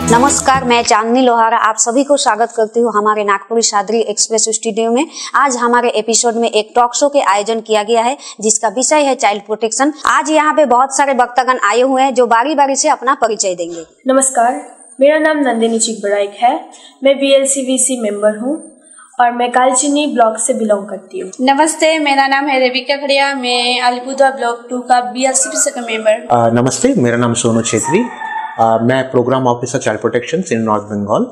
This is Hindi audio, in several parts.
नमस्कार, मैं चांदनी लोहारा आप सभी को स्वागत करती हूँ हमारे नागपुरी शादरी एक्सप्रेस स्टूडियो में। आज हमारे एपिसोड में एक टॉक शो के आयोजन किया गया है जिसका विषय है चाइल्ड प्रोटेक्शन। आज यहाँ पे बहुत सारे वक्तागण आए हुए हैं जो बारी बारी से अपना परिचय देंगे। नमस्कार, मेरा नाम नंदिनी चिकबराइक है। मैं VLCVC मेंबर हूँ और मैं कालचिनी ब्लॉक से बिलोंग करती हूँ। नमस्ते, मेरा नाम है रेबिका खड़िया। मैं अलीपुरद्वार ब्लॉक 2 का VLCVC का मेंबर। नमस्ते, मेरा नाम सोनू छेत्री। मैं program officer child protection in North Bengal.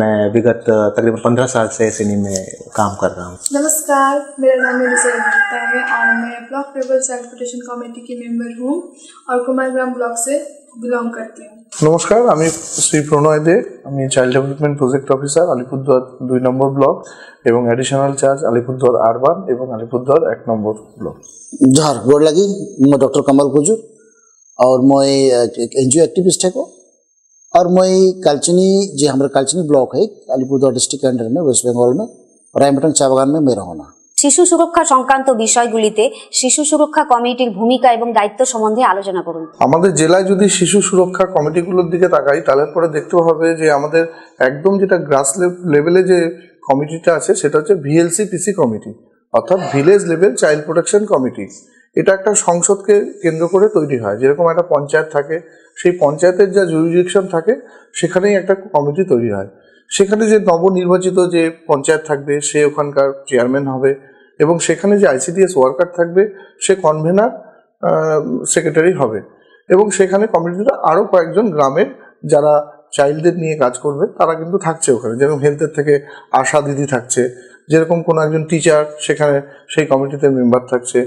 मैं विगत तकरीबन 15 साल से सिनी में काम कर रहा हूँ। नमस्कार, मेरा नाम गुप्ता है और मैं block level child protection committee की मेंबर हूँ और कुमारग्राम ब्लॉक से बिलोंग करती हूँ। नमस्कार, আমি শ্রী প্রণয় দে। আমি child development project officer Alipurduar 2 নম্বর ব্লক এবং এডিশনাল চার্জ আলিপুরদুয়ার আরবান এবং আলিপুরদুয়ার 1 নম্বর ব্লক। जहर गोड़ लगी मैं डॉक्टर कमल कुजू और मैं एनजीओ एक्टिविस्ट है को और मैं कालचिनी जो हमारे कालचिनी ब्लॉक है अलीपुरदुआर डिस्ट्रिक्ट के अंडर में वेस्ट बंगाल में रायमटन चा बागान में मेरा होना। শিশু সুরক্ষা সংক্রান্ত বিষয়গুলিতে শিশু সুরক্ষা কমিটির ভূমিকা এবং দায়িত্ব সম্বন্ধে আলোচনা করুন। আমাদের জেলায় যদি শিশু সুরক্ষা কমিটিগুলোর দিকে তাকাই তাহলে পরে দেখতে হবে যে আমাদের একদম যেটা গ্রাস লেভেলে যে কমিটিটা আছে সেটা হচ্ছে VLCPC কমিটি, অর্থাৎ village level child protection committee. এটা একটা সংসদকে কেন্দ্র করে তৈরি হয়। যেরকম একটা পঞ্চায়েত থাকে, সেই পঞ্চায়েতের যা জুরিডিকশন থাকে সেখানেই একটা কমিটি তৈরি হয়। সেখানে যে নবনির্বাচিত যে পঞ্চায়েত থাকবে সে ওখানকার চেয়ারম্যান হবে এবং সেখানে যে ICDS ওয়ার্কার থাকবে সে কনভেনার সেক্রেটারি হবে এবং সেখানে কমিটিতে আরও কয়েকজন গ্রামের যারা চাইল্ডদের নিয়ে কাজ করবে তারা কিন্তু থাকছে ওখানে। যেরকম হেলথের থেকে আশা দিদি থাকছে, যেরকম কোনো একজন টিচার সেখানে সেই কমিটিতে মেম্বার থাকছে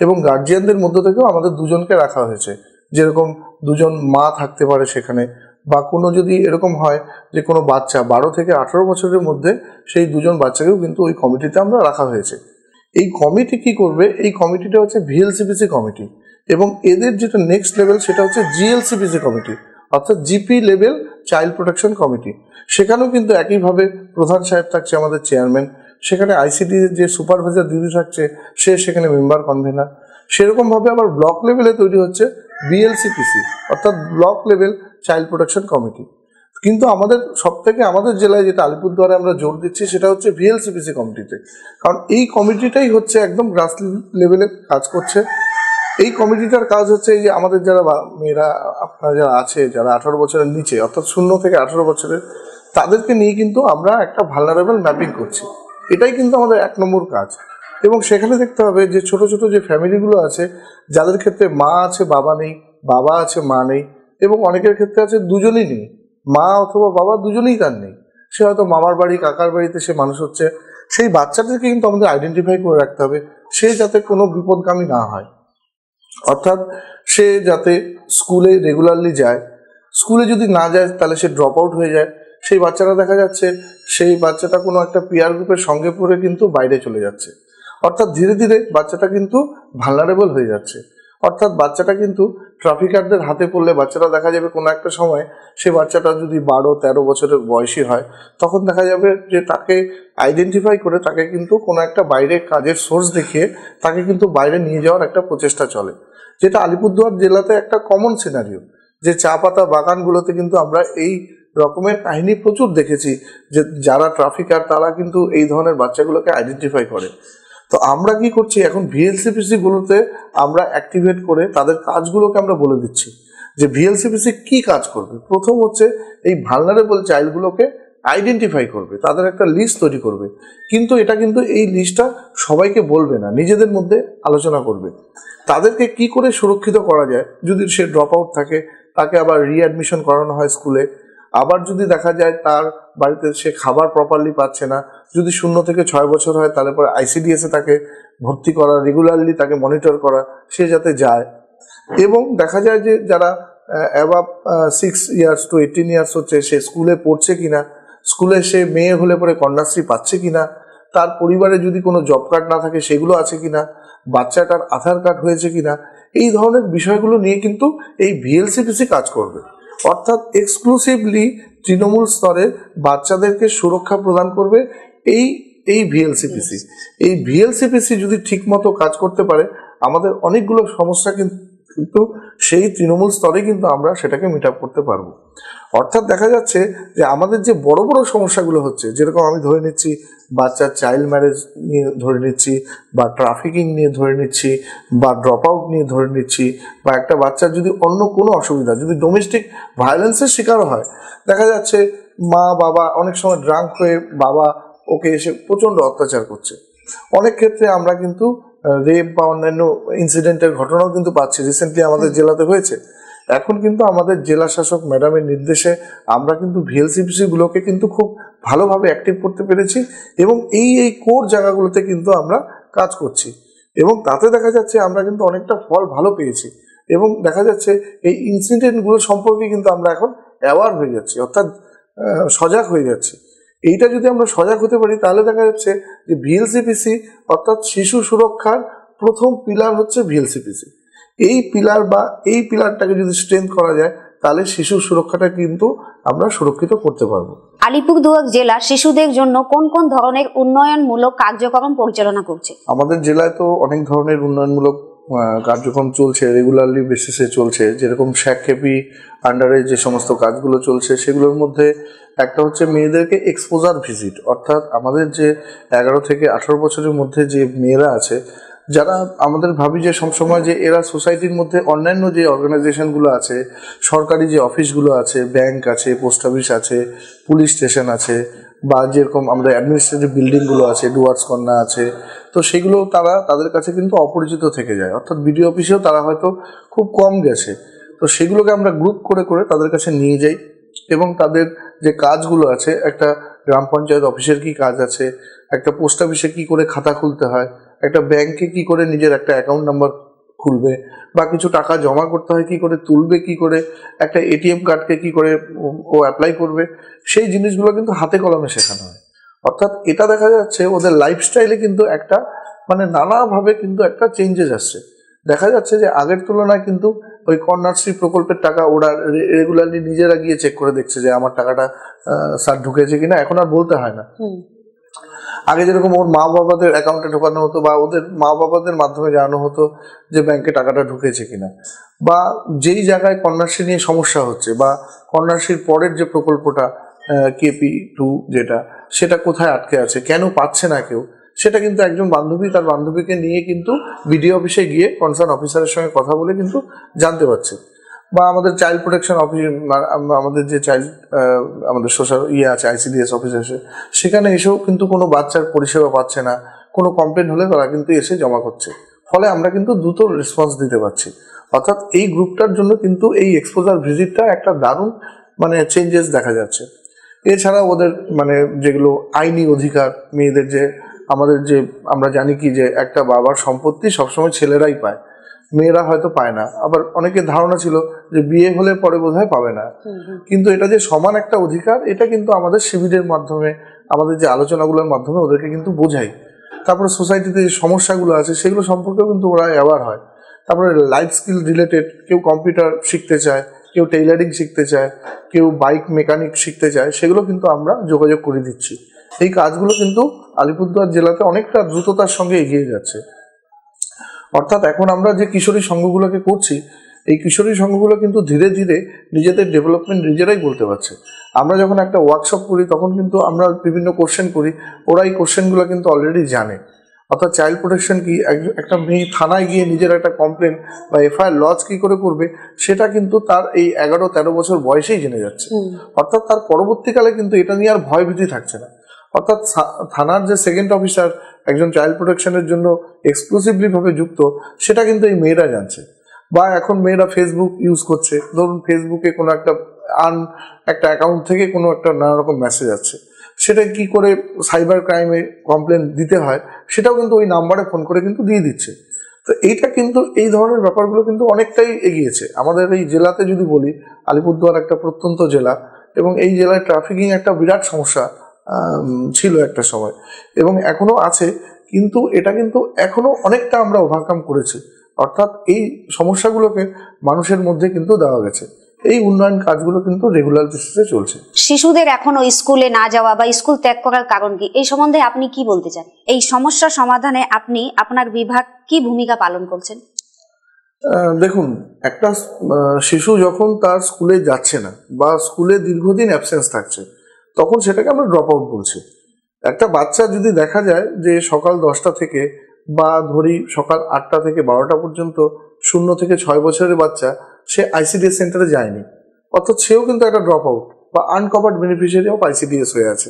এবং গার্জিয়ানদের মধ্য থেকেও আমাদের দুজনকে রাখা হয়েছে। যেরকম দুজন মা থাকতে পারে সেখানে, বা কোনো যদি এরকম হয় যে কোনো বাচ্চা 12 থেকে 18 বছরের মধ্যে সেই দুজন বাচ্চাকেও কিন্তু ওই কমিটিতে আমরা রাখা হয়েছে। এই কমিটি কি করবে? এই কমিটিটা হচ্ছে VLCPC কমিটি এবং এদের যেটা নেক্সট লেভেল সেটা হচ্ছে GLCPC কমিটি, অর্থাৎ GP level child protection committee. সেখানেও কিন্তু একইভাবে প্রধান সাহেব থাকছে আমাদের চেয়ারম্যান, সেখানে ICD যে সুপারভাইজার দিদি থাকছে সে সেখানে মেম্বার কনভেনার। সেরকমভাবে আবার ব্লক লেভেলে তৈরি হচ্ছে VLCPC, অর্থাৎ block level child protection committee. কিন্তু আমাদের সবথেকে আমাদের জেলায় যেটা আলিপুরদুয়ারে আমরা জোর দিচ্ছি সেটা হচ্ছে VLCPC কমিটিতে, কারণ এই কমিটিটাই হচ্ছে একদম গ্রাস লেভেলে কাজ করছে। এই কমিটিটার কাজ হচ্ছে এই যে আমাদের যারা মেয়েরা আপনারা যারা আছে যারা 18 বছরের নিচে অর্থাৎ 0 থেকে 18 বছরের তাদেরকে নিয়ে কিন্তু আমরা একটা ভালনারেবল ম্যাপিং করছি। এটাই কিন্তু আমাদের 1 নম্বর কাজ। এবং সেখানে দেখতে হবে যে ছোট ছোট যে ফ্যামিলিগুলো আছে যাদের ক্ষেত্রে মা আছে বাবা নেই, বাবা আছে মা নেই, এবং অনেকের ক্ষেত্রে আছে দুজনই নেই, মা অথবা বাবা দুজনেই তার নেই। সে হয়তো মামার বাড়ি কাকার বাড়িতে সে মানুষ হচ্ছে। সেই বাচ্চাটাকে কিন্তু আমাদের আইডেন্টিফাই করে রাখতে হবে সে যাতে কোনো বিপদগামী না হয়, অর্থাৎ সে যাতে স্কুলে রেগুলারলি যায়। স্কুলে যদি না যায় তাহলে সে ড্রপ আউট হয়ে যায়। সেই বাচ্চাটা দেখা যাচ্ছে সেই বাচ্চাটা কোনো একটা পিয়ার গ্রুপের সঙ্গে পড়ে কিন্তু বাইরে চলে যাচ্ছে, অর্থাৎ ধীরে ধীরে বাচ্চাটা কিন্তু ভালনারেবল হয়ে যাচ্ছে। অর্থাৎ বাচ্চাটা কিন্তু ট্রাফিকারদের হাতে পড়লে বাচ্চাটা দেখা যাবে কোনো একটা সময় সে বাচ্চাটা যদি 12-13 বছরের বয়সী হয় তখন দেখা যাবে যে তাকে আইডেন্টিফাই করে তাকে কিন্তু কোনো একটা বাইরে কাজের সোর্স দেখিয়ে তাকে কিন্তু বাইরে নিয়ে যাওয়ার একটা প্রচেষ্টা চলে, যেটা আলিপুরদুয়ার জেলাতে একটা কমন সিনারিও। যে চা পাতা বাগানগুলোতে কিন্তু আমরা এই রকমের কাহিনী প্রচুর দেখেছি যে যারা ট্রাফিকার তারা কিন্তু এই ধরনের বাচ্চাগুলোকে আইডেন্টিফাই করে। তো আমরা কি করছি এখন VLCPC গুলোতে আমরা অ্যাক্টিভেট করে তাদের কাজগুলোকে আমরা বলে দিচ্ছি যে VLCPC কি কাজ করবে। প্রথম হচ্ছে এই ভালনারেবল চাইল্ডগুলোকে আইডেন্টিফাই করবে, তাদের একটা লিস্ট তৈরি করবে। কিন্তু এটা কিন্তু এই লিস্টটা সবাইকে বলবে না, নিজেদের মধ্যে আলোচনা করবে। তাদেরকে কি করে সুরক্ষিত করা যায়, যদি সে ড্রপ আউট থাকে তাকে আবার রিঅ্যাডমিশন করানো হয় স্কুলে। আবার যদি দেখা যায় তার বাড়িতে সে খাবার প্রপারলি পাচ্ছে না, যদি 0 থেকে 6 বছর হয় তাহলে পরে ICDS তাকে ভর্তি করা, রেগুলারলি তাকে মনিটর করা, সে যাতে যায়। এবং দেখা যায় যে যারা অ্যাবাভ 6 ইয়ার্স টু 18 ইয়ার্স হচ্ছে সে স্কুলে পড়ছে কিনা, স্কুলে সে মেয়ে হলে পরে কন্যাশ্রী পাচ্ছে কিনা, তার পরিবারে যদি কোনো জব কার্ড না থাকে সেগুলো আছে কিনা, বাচ্চাটার আধার কার্ড হয়েছে কিনা, এই ধরনের বিষয়গুলো নিয়ে কিন্তু এই VLCPC কাজ করবে। অর্থাৎ এক্সক্লুসিভলি তৃণমূল স্তরে বাচ্চাদেরকে সুরক্ষা প্রদান করবে এই VLCPC। এই VLCPC যদি ঠিকমতো কাজ করতে পারে আমাদের অনেকগুলো সমস্যা কিন্তু সেই তৃণমূল স্তরে কিন্তু আমরা সেটাকে মিট আপ করতে পারবো। অর্থাৎ দেখা যাচ্ছে যে আমাদের যে বড় বড় সমস্যাগুলো হচ্ছে, যেরকম আমি ধরে নিচ্ছি বাচ্চার চাইল্ড ম্যারেজ নিয়ে ধরে নিচ্ছি, বা ট্রাফিকিং নিয়ে ধরে নিচ্ছি, বা ড্রপ আউট নিয়ে ধরে নিচ্ছি, বা একটা বাচ্চার যদি অন্য কোনো অসুবিধা, যদি ডোমেস্টিক ভায়োলেন্সের শিকারও হয়, দেখা যাচ্ছে মা বাবা অনেক সময় ড্রাঙ্ক হয়ে বাবা ওকে এসে প্রচণ্ড অত্যাচার করছে। অনেক ক্ষেত্রে আমরা কিন্তু রেপ বা অন্যান্য ইনসিডেন্টের ঘটনাও কিন্তু পাচ্ছি, রিসেন্টলি আমাদের জেলাতে হয়েছে। এখন কিন্তু আমাদের জেলা শাসক ম্যাডামের নির্দেশে আমরা কিন্তু ভিএলসিপিসি গুলোকে কিন্তু খুব ভালোভাবে অ্যাক্টিভ করতে পেরেছি, এবং এই কোর জায়গাগুলোতে কিন্তু আমরা কাজ করছি, এবং তাতে দেখা যাচ্ছে আমরা কিন্তু অনেকটা ফল ভালো পেয়েছি, এবং দেখা যাচ্ছে এই ইনসিডেন্টগুলো সম্পর্কে কিন্তু আমরা এখন অ্যাওয়ার হয়ে যাচ্ছি, অর্থাৎ সজাগ হয়ে যাচ্ছি। এইটা যদি আমরা সজাগ হতে পারি তাহলে দেখা যাচ্ছে যে ভিএলসিপিসি অর্থাৎ শিশু সুরক্ষার প্রথম পিলার হচ্ছে ভিএলসিপিসি। এই পিলারটাকে যদি স্ট্রেংথ করা যায় তাহলে শিশু সুরক্ষাটা কিন্তু আমরা সুরক্ষিত করতে পারবো। আলিপুরদুয়ার জেলা শিশুদের জন্য কোন কোন ধরনের উন্নয়নমূলক কার্যক্রম পরিচালনা করছে? আমাদের জেলায় তো অনেক ধরনের উন্নয়নমূলক কার্যক্রম চলছে, রেগুলারলি বেসিসে চলছে। যেরকম শ্যাককেপি আন্ডারে যে সমস্ত কাজগুলো চলছে সেগুলোর মধ্যে একটা হচ্ছে মেয়েদেরকে এক্সপোজার ভিজিট, অর্থাৎ আমাদের যে 11 থেকে 18 বছরের মধ্যে যে মেয়েরা আছে, যারা আমাদের ভাবি যে সবসময় যে এরা সোসাইটির মধ্যে অন্যান্য যে অর্গানাইজেশনগুলো আছে, সরকারি যে অফিসগুলো আছে, ব্যাংক আছে, পোস্ট অফিস আছে, পুলিশ স্টেশন আছে, বা যেরকম আমাদের অ্যাডমিনিস্ট্রেটিভ বিল্ডিংগুলো আছে, ডুয়ার্স কন্যা আছে, তো সেগুলো তাদের কাছে কিন্তু অপরিচিত থেকে যায়। অর্থাৎ বিডিও অফিসেও তারা হয়তো খুব কম গেছে, তো সেগুলোকে আমরা গ্রুপ করে করে তাদের কাছে নিয়ে যাই, এবং তাদের যে কাজগুলো আছে, একটা গ্রাম পঞ্চায়েত অফিসের কি কাজ আছে, একটা পোস্ট অফিসে কি করে খাতা খুলতে হয়, একটা ব্যাংকে কি করে নিজের একটা অ্যাকাউন্ট নাম্বার খুলবে, বা কিছু টাকা জমা করতে হয় কি করে, তুলবে কি করে, একটা এটিএম কার্ডকে কি করে ও অ্যাপ্লাই করবে, সেই জিনিসগুলো কিন্তু হাতে কলমে শেখানো হয়। অর্থাৎ এটা দেখা যাচ্ছে ওদের লাইফস্টাইলে কিন্তু একটা মানে নানাভাবে কিন্তু একটা চেঞ্জেস আসছে। দেখা যাচ্ছে যে আগের তুলনায় কিন্তু ওই কন্যাশ্রী প্রকল্পের টাকা ওরা রেগুলারলি নিজেরা গিয়ে চেক করে দেখছে যে আমার টাকাটা স্যার ঢুকেছে কিনা, এখন আর বলতে হয় না। আগে যেরকম ওর মা বাবাদের অ্যাকাউন্টে ঢোকানো হতো, বা ওদের মা বাবাদের মাধ্যমে জানানো হতো যে ব্যাংকে টাকাটা ঢুকেছে কিনা, বা যেই জায়গায় কন্যাশ্রী নিয়ে সমস্যা হচ্ছে, বা কন্যাশ্রীর পরের যে প্রকল্পটা KP2 যেটা, সেটা কোথায় আটকে আছে, কেন পাচ্ছে না কেউ, সেটা কিন্তু একজন বান্ধবী তার বান্ধবীকে নিয়ে কিন্তু বিডিও অফিসে গিয়ে কনসার্ন অফিসারের সঙ্গে কথা বলে কিন্তু জানতে পারছে। বা আমাদের চাইল্ড প্রোটেকশন অফিস, আমাদের যে আমাদের সোশ্যাল আছে ICDS অফিস আছে, সেখানে এসেও কিন্তু কোনো বাচ্চার পরিষেবা পাচ্ছে না, কোনো কমপ্লেন হলে তারা কিন্তু এসে জমা করছে, ফলে আমরা কিন্তু দ্রুত রেসপন্স দিতে পারছি। অর্থাৎ এই গ্রুপটার জন্য কিন্তু এই এক্সপোজার ভিজিটটা একটা দারুণ মানে চেঞ্জেস দেখা যাচ্ছে। এছাড়া ওদের মানে যেগুলো আইনি অধিকার, মেয়েদের যে আমাদের যে আমরা জানি কি যে একটা বাবার সম্পত্তি সবসময় ছেলেরাই পায়, মেয়েরা হয়তো পায় না। আবার অনেকের ধারণা ছিল যে বিয়ে হলে পরে বোধহয় পাবে না, কিন্তু এটা যে সমান একটা অধিকার, এটা কিন্তু আমাদের শিবিরের মাধ্যমে, আমাদের যে আলোচনাগুলোর মাধ্যমে ওদেরকে কিন্তু বোঝাই। তারপরে সোসাইটিতে যে সমস্যাগুলো আছে সেগুলো সম্পর্কেও কিন্তু ওরা অ্যাওয়ার হয়। তারপরে লাইফ স্কিল রিলেটেড, কেউ কম্পিউটার শিখতে চায়, কেউ টেইলারিং শিখতে চায়, কেউ বাইক মেকানিক শিখতে চায়, সেগুলো কিন্তু আমরা যোগাযোগ করে দিচ্ছি। এই কাজগুলো কিন্তু আলিপুরদুয়ার জেলাতে অনেকটা দ্রুততার সঙ্গে এগিয়ে যাচ্ছে। অর্থাৎ এখন আমরা যে কিশোরী সংঘগুলোকে করছি, এই কিশোরী সংঘগুলো কিন্তু ধীরে ধীরে নিজেদের ডেভেলপমেন্ট নিজেরাই বলতে পারছে। আমরা যখন একটা ওয়ার্কশপ করি তখন কিন্তু আমরা বিভিন্ন কোশ্চেন করি, ওরা এই কোশ্চেনগুলো কিন্তু অলরেডি জানে। অর্থাৎ চাইল্ড প্রোটেকশন কি, একটা মেয়ে থানায় গিয়ে নিজের একটা কমপ্লেন বা FIR লজ কি করে করবে, সেটা কিন্তু তার এই 11-13 বছর বয়সেই জেনে যাচ্ছে। অর্থাৎ তার পরবর্তীকালে কিন্তু এটা নিয়ে আর ভয় ভীতি থাকছে না। অর্থাৎ থানার যে সেকেন্ড অফিসার একজন চাইল্ড প্রোটেকশনের জন্য এক্সক্লুসিভলি ভাবে যুক্ত, সেটা কিন্তু এই মেয়েরা জানছে। বা এখন মেয়েরা ফেসবুক ইউজ করছে, ধরুন ফেসবুকে কোনো একটা অ্যাকাউন্ট থেকে কোনো একটা নানা রকম মেসেজ আছে, সেটা কি করে সাইবার ক্রাইমে কমপ্লেন দিতে হয়, সেটাও কিন্তু ওই নাম্বারে ফোন করে কিন্তু দিয়ে দিচ্ছে। তো এইটা কিন্তু এই ধরনের ব্যাপারগুলো কিন্তু অনেকটাই এগিয়েছে। আমাদের এই জেলাতে যদি বলি, আলিপুরদুয়ার একটা প্রত্যন্ত জেলা, এবং এই জেলায় ট্রাফিকিং একটা বিরাট সমস্যা ছিল একটা সময়, এবং এখনো আছে, কিন্তু এটা কিন্তু এখনো অনেকটা আমরা ওভারকাম করেছি। অর্থাৎ এই সমস্যাগুলোকে মানুষের মধ্যে কিন্তু দেওয়া গেছে। এই উন্নয়ন কাজগুলো কিন্তু রেগুলার বেসিসে চলছে। শিশুদের এখনো স্কুলে না যাওয়া বা স্কুল ত্যাগ করার কারণ কি, এই সম্বন্ধে আপনি কি বলতে চান? এই সমস্যা সমাধানে আপনি আপনার বিভাগ কি ভূমিকা পালন করছেন? দেখুন, একটা শিশু যখন তার স্কুলে যাচ্ছে না বা স্কুলে দীর্ঘদিন অ্যাবসেন্স থাকছে, তখন সেটাকে আমরা ড্রপ আউট বলছি। একটা বাচ্চা যদি দেখা যায় যে সকাল 10টা থেকে বা ধরি সকাল 8টা থেকে 12টা পর্যন্ত 0 থেকে 6 বছরের বাচ্চা, সে আইসিডিএস সেন্টারে যায়নি, অর্থাৎ সেও কিন্তু একটা ড্রপ আউট বা আনকভার্ড বেনিফিশিয়ারি অফ আইসিডিএস হয়ে আছে।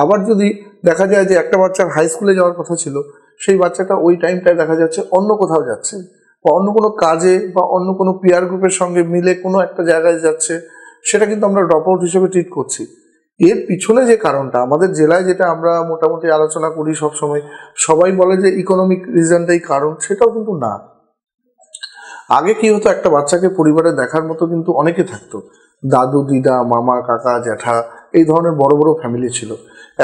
আবার যদি দেখা যায় যে একটা বাচ্চার হাই স্কুলে যাওয়ার কথা ছিল, সেই বাচ্চাটা ওই টাইমটায় দেখা যাচ্ছে অন্য কোথাও যাচ্ছে বা অন্য কোনো কাজে বা অন্য কোনো পিয়ার গ্রুপের সঙ্গে মিলে কোনো একটা জায়গায় যাচ্ছে, সেটা কিন্তু আমরা ড্রপ আউট হিসেবে ট্রিট করছি। এর পিছনে যে কারণটা আমাদের জেলায়, যেটা আমরা মোটামুটি আলোচনা করি সবসময়, সবাই বলে যে ইকোনমিক রিজনটাই কারণ, সেটাও কিন্তু না। আগে কি হতো, একটা বাচ্চাকে পরিবারে দেখার মতো কিন্তু অনেকে থাকতো, দাদু, দিদা, মামা, কাকা, জ্যাঠা, এই ধরনের বড় বড় ফ্যামিলি ছিল।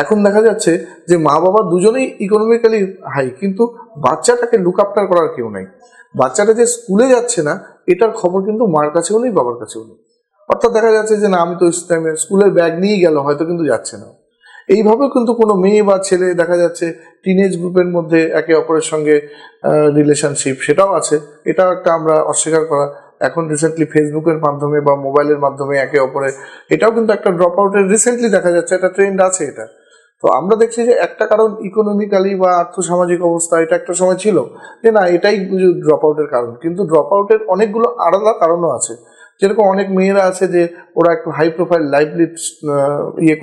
এখন দেখা যাচ্ছে যে মা বাবা দুজনেই ইকোনমিক্যালি হাই, কিন্তু বাচ্চাটাকে লুক আফটার করার কেউ নেই। বাচ্চাটা যে স্কুলে যাচ্ছে না, এটার খবর কিন্তু মার কাছেও নেই, বাবার কাছেও নেই। অর্থাৎ দেখা যাচ্ছে যে না, আমি তো স্কুলের ব্যাগ নিয়ে গেল, হয়তো কিন্তু যাচ্ছে না। এইভাবেও কিন্তু কোনো মেয়ে বা ছেলে দেখা যাচ্ছে টিনেজ গ্রুপের মধ্যে একে অপরের সঙ্গে রিলেশনশিপ, সেটাও আছে। এটাও একটা আমরা অস্বীকার করা। এখন রিসেন্টলি ফেসবুকের মাধ্যমে বা মোবাইলের মাধ্যমে একে অপরে, এটাও কিন্তু একটা ড্রপ আউটের রিসেন্টলি দেখা যাচ্ছে, একটা ট্রেন্ড আছে এটা। তো আমরা দেখছি যে একটা কারণ ইকোনমিক্যালি বা আর্থসামাজিক অবস্থা, এটা একটা সময় ছিল যে না, এটাই ড্রপ আউটের কারণ, কিন্তু ড্রপ আউটের অনেকগুলো আলাদা কারণও আছে। যেরকম অনেক মেয়েরা আছে যে ওরা একটু হাই প্রোফাইল লাইভলিড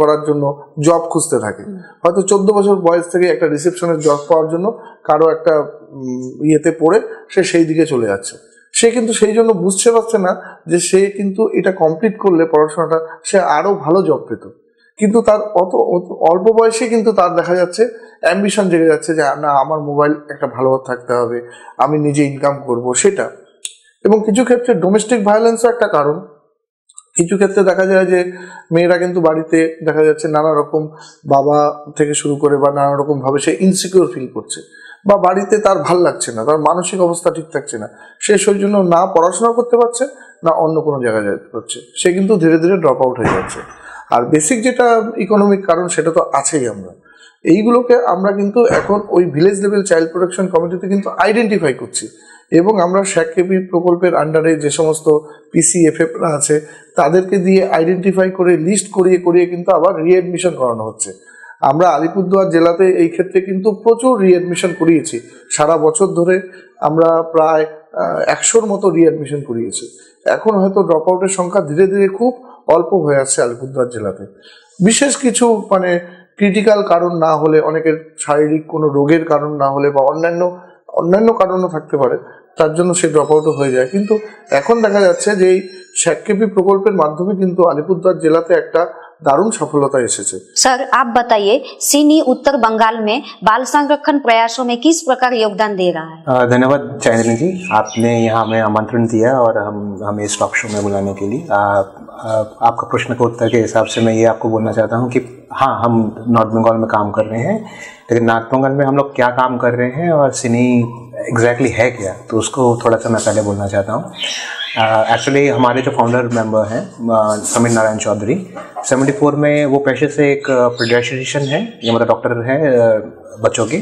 করার জন্য জব খুঁজতে থাকে, হয়তো 14 বছর বয়স থেকে একটা রিসেপশনের জব পাওয়ার জন্য কারো একটা ইয়েতে পড়ে সে সেই দিকে চলে যাচ্ছে। সে কিন্তু সেই জন্য বুঝতে পারছে না যে সে কিন্তু এটা কমপ্লিট করলে পড়াশোনাটা, সে আরো ভালো জব পেত, কিন্তু তার অল্প বয়সে কিন্তু তার দেখা যাচ্ছে অ্যাম্বিশন জেগে যাচ্ছে যে না, আমার মোবাইল একটা ভালো থাকতে হবে, আমি নিজে ইনকাম করব, সেটা। এবং কিছু ক্ষেত্রে ডোমেস্টিক ভায়োলেন্সও একটা কারণ। কিছু ক্ষেত্রে দেখা যায় যে মেয়েরা কিন্তু বাড়িতে দেখা যাচ্ছে নানা রকম, বাবা থেকে শুরু করে বা নানা রকম ভাবে সে ইনসিকিউর ফিল করছে, বা বাড়িতে তার ভাল লাগছে না, তার মানসিক অবস্থা ঠিক থাকছে না, সে সেই জন্য না পড়াশোনা করতে পারছে না অন্য কোনো জায়গায় যেতে পারছে, সে কিন্তু ধীরে ধীরে ড্রপ আউট হয়ে যাচ্ছে। আর বেসিক যেটা ইকোনমিক কারণ, সেটা তো আছেই। আমরা এইগুলোকে আমরা কিন্তু এখন ওই ভিলেজ লেভেল চাইল্ড প্রোটেকশন কমিটিতে কিন্তু আইডেন্টিফাই করছি, এবং আমরা শ্যাককেপি প্রকল্পের আন্ডারে যে সমস্ত পিসিএফএফরা আছে তাদেরকে দিয়ে আইডেন্টিফাই করে লিস্ট করিয়ে করিয়ে কিন্তু আবার রিএডমিশন করানো হচ্ছে। আমরা আলিপুরদুয়ার জেলাতে এই ক্ষেত্রে কিন্তু প্রচুর রিএডমিশন করিয়েছি। সারা বছর ধরে আমরা প্রায় 100-র মতো রিএডমিশন করিয়েছি। এখন হয়তো ড্রপ আউটের সংখ্যা ধীরে ধীরে খুব অল্প হয়ে আসছে আলিপুরদুয়ার জেলাতে। বিশেষ কিছু মানে ক্রিটিক্যাল কারণ না হলে, অনেকের শারীরিক কোনো রোগের কারণ না হলে বা অন্যান্য কারণও থাকতে পারে, তার জন্য সে ড্রপ আউটও হয়ে যায়। কিন্তু এখন দেখা যাচ্ছে যে এই শ্যাককেপি প্রকল্পের মাধ্যমে কিন্তু আলিপুরদুয়ার জেলাতে একটা दारुण सफलता एसेছে। सर, आप बताइए सिनी उत्तर बंगाल में बाल संरक्षण प्रयासों में किस प्रकार योगदान दे रहा है? धन्यवाद चांदनी जी, आपने यहाँ हमें आमंत्रण दिया और हमें इस टॉक शो में बुलाने के लिए। आपका प्रश्न का उत्तर के हिसाब से मैं ये आपको बोलना चाहता हूँ कि हाँ, हम नॉर्थ बंगाल में काम कर रहे हैं, लेकिन नॉर्थ बंगाल में हम लोग क्या काम कर रहे हैं और सिनी एग्जैक्टली है क्या, तो उसको थोड़ा सा मैं पहले बोलना चाहता हूँ। एक्चुअली हमारे जो फाउंडर मेंबर हैं समीर नारायण चौधरी, 74 में वो पेशे से एक पीडियाट्रिशियन है, ये मतलब डॉक्टर हैं बच्चों की।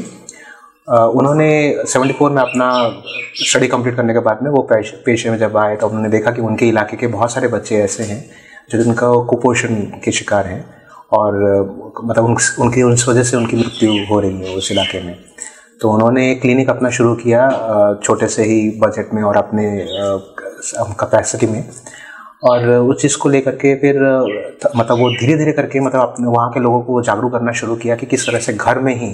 उन्होंने 74 में अपना स्टडी कंप्लीट करने के बाद में वो पेशे में जब आए तो उन्होंने देखा कि उनके इलाके के बहुत सारे बच्चे ऐसे हैं जो जिनका कुपोषण के शिकार हैं, और मतलब उनकी उस वजह से उनकी मृत्यु हो रही है उस इलाके में। तो उन्होंने एक क्लिनिक अपना शुरू किया छोटे से ही बजट में और अपने कैपेसिटी में, और उस चीज़ को लेकर के फिर मतलब वो धीरे धीरे करके मतलब अपने वहाँ के लोगों को जागरूक करना शुरू किया कि किस तरह से घर में ही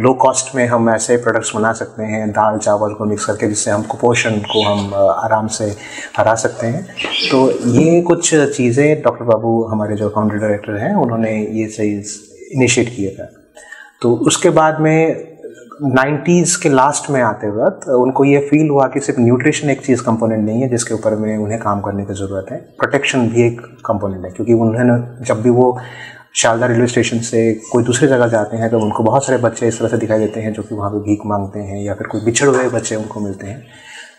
लो कॉस्ट में हम ऐसे प्रोडक्ट्स बना सकते हैं दाल चावल को मिक्स करके, जिससे हम कुपोषण को हम आराम से हरा सकते हैं। तो ये कुछ चीज़ें डॉक्टर बाबू हमारे जो फाउंडर डायरेक्टर हैं उन्होंने ये चीज़ इनिशिएट किया था। तो उसके बाद में 90s के लास्ट में आते वक्त उनको ये फील हुआ कि सिर्फ न्यूट्रिशन एक चीज़ कंपोनेंट नहीं है जिसके ऊपर में उन्हें काम करने की ज़रूरत है, प्रोटेक्शन भी एक कंपोनेंट है। क्योंकि उन्होंने जब भी वो शारदा रेलवे स्टेशन से कोई दूसरी जगह जाते हैं तो उनको बहुत सारे बच्चे इस तरह से दिखाई देते हैं जो कि वहाँ पे भीख मांगते हैं या फिर कोई बिछड़ हुए बच्चे उनको मिलते हैं।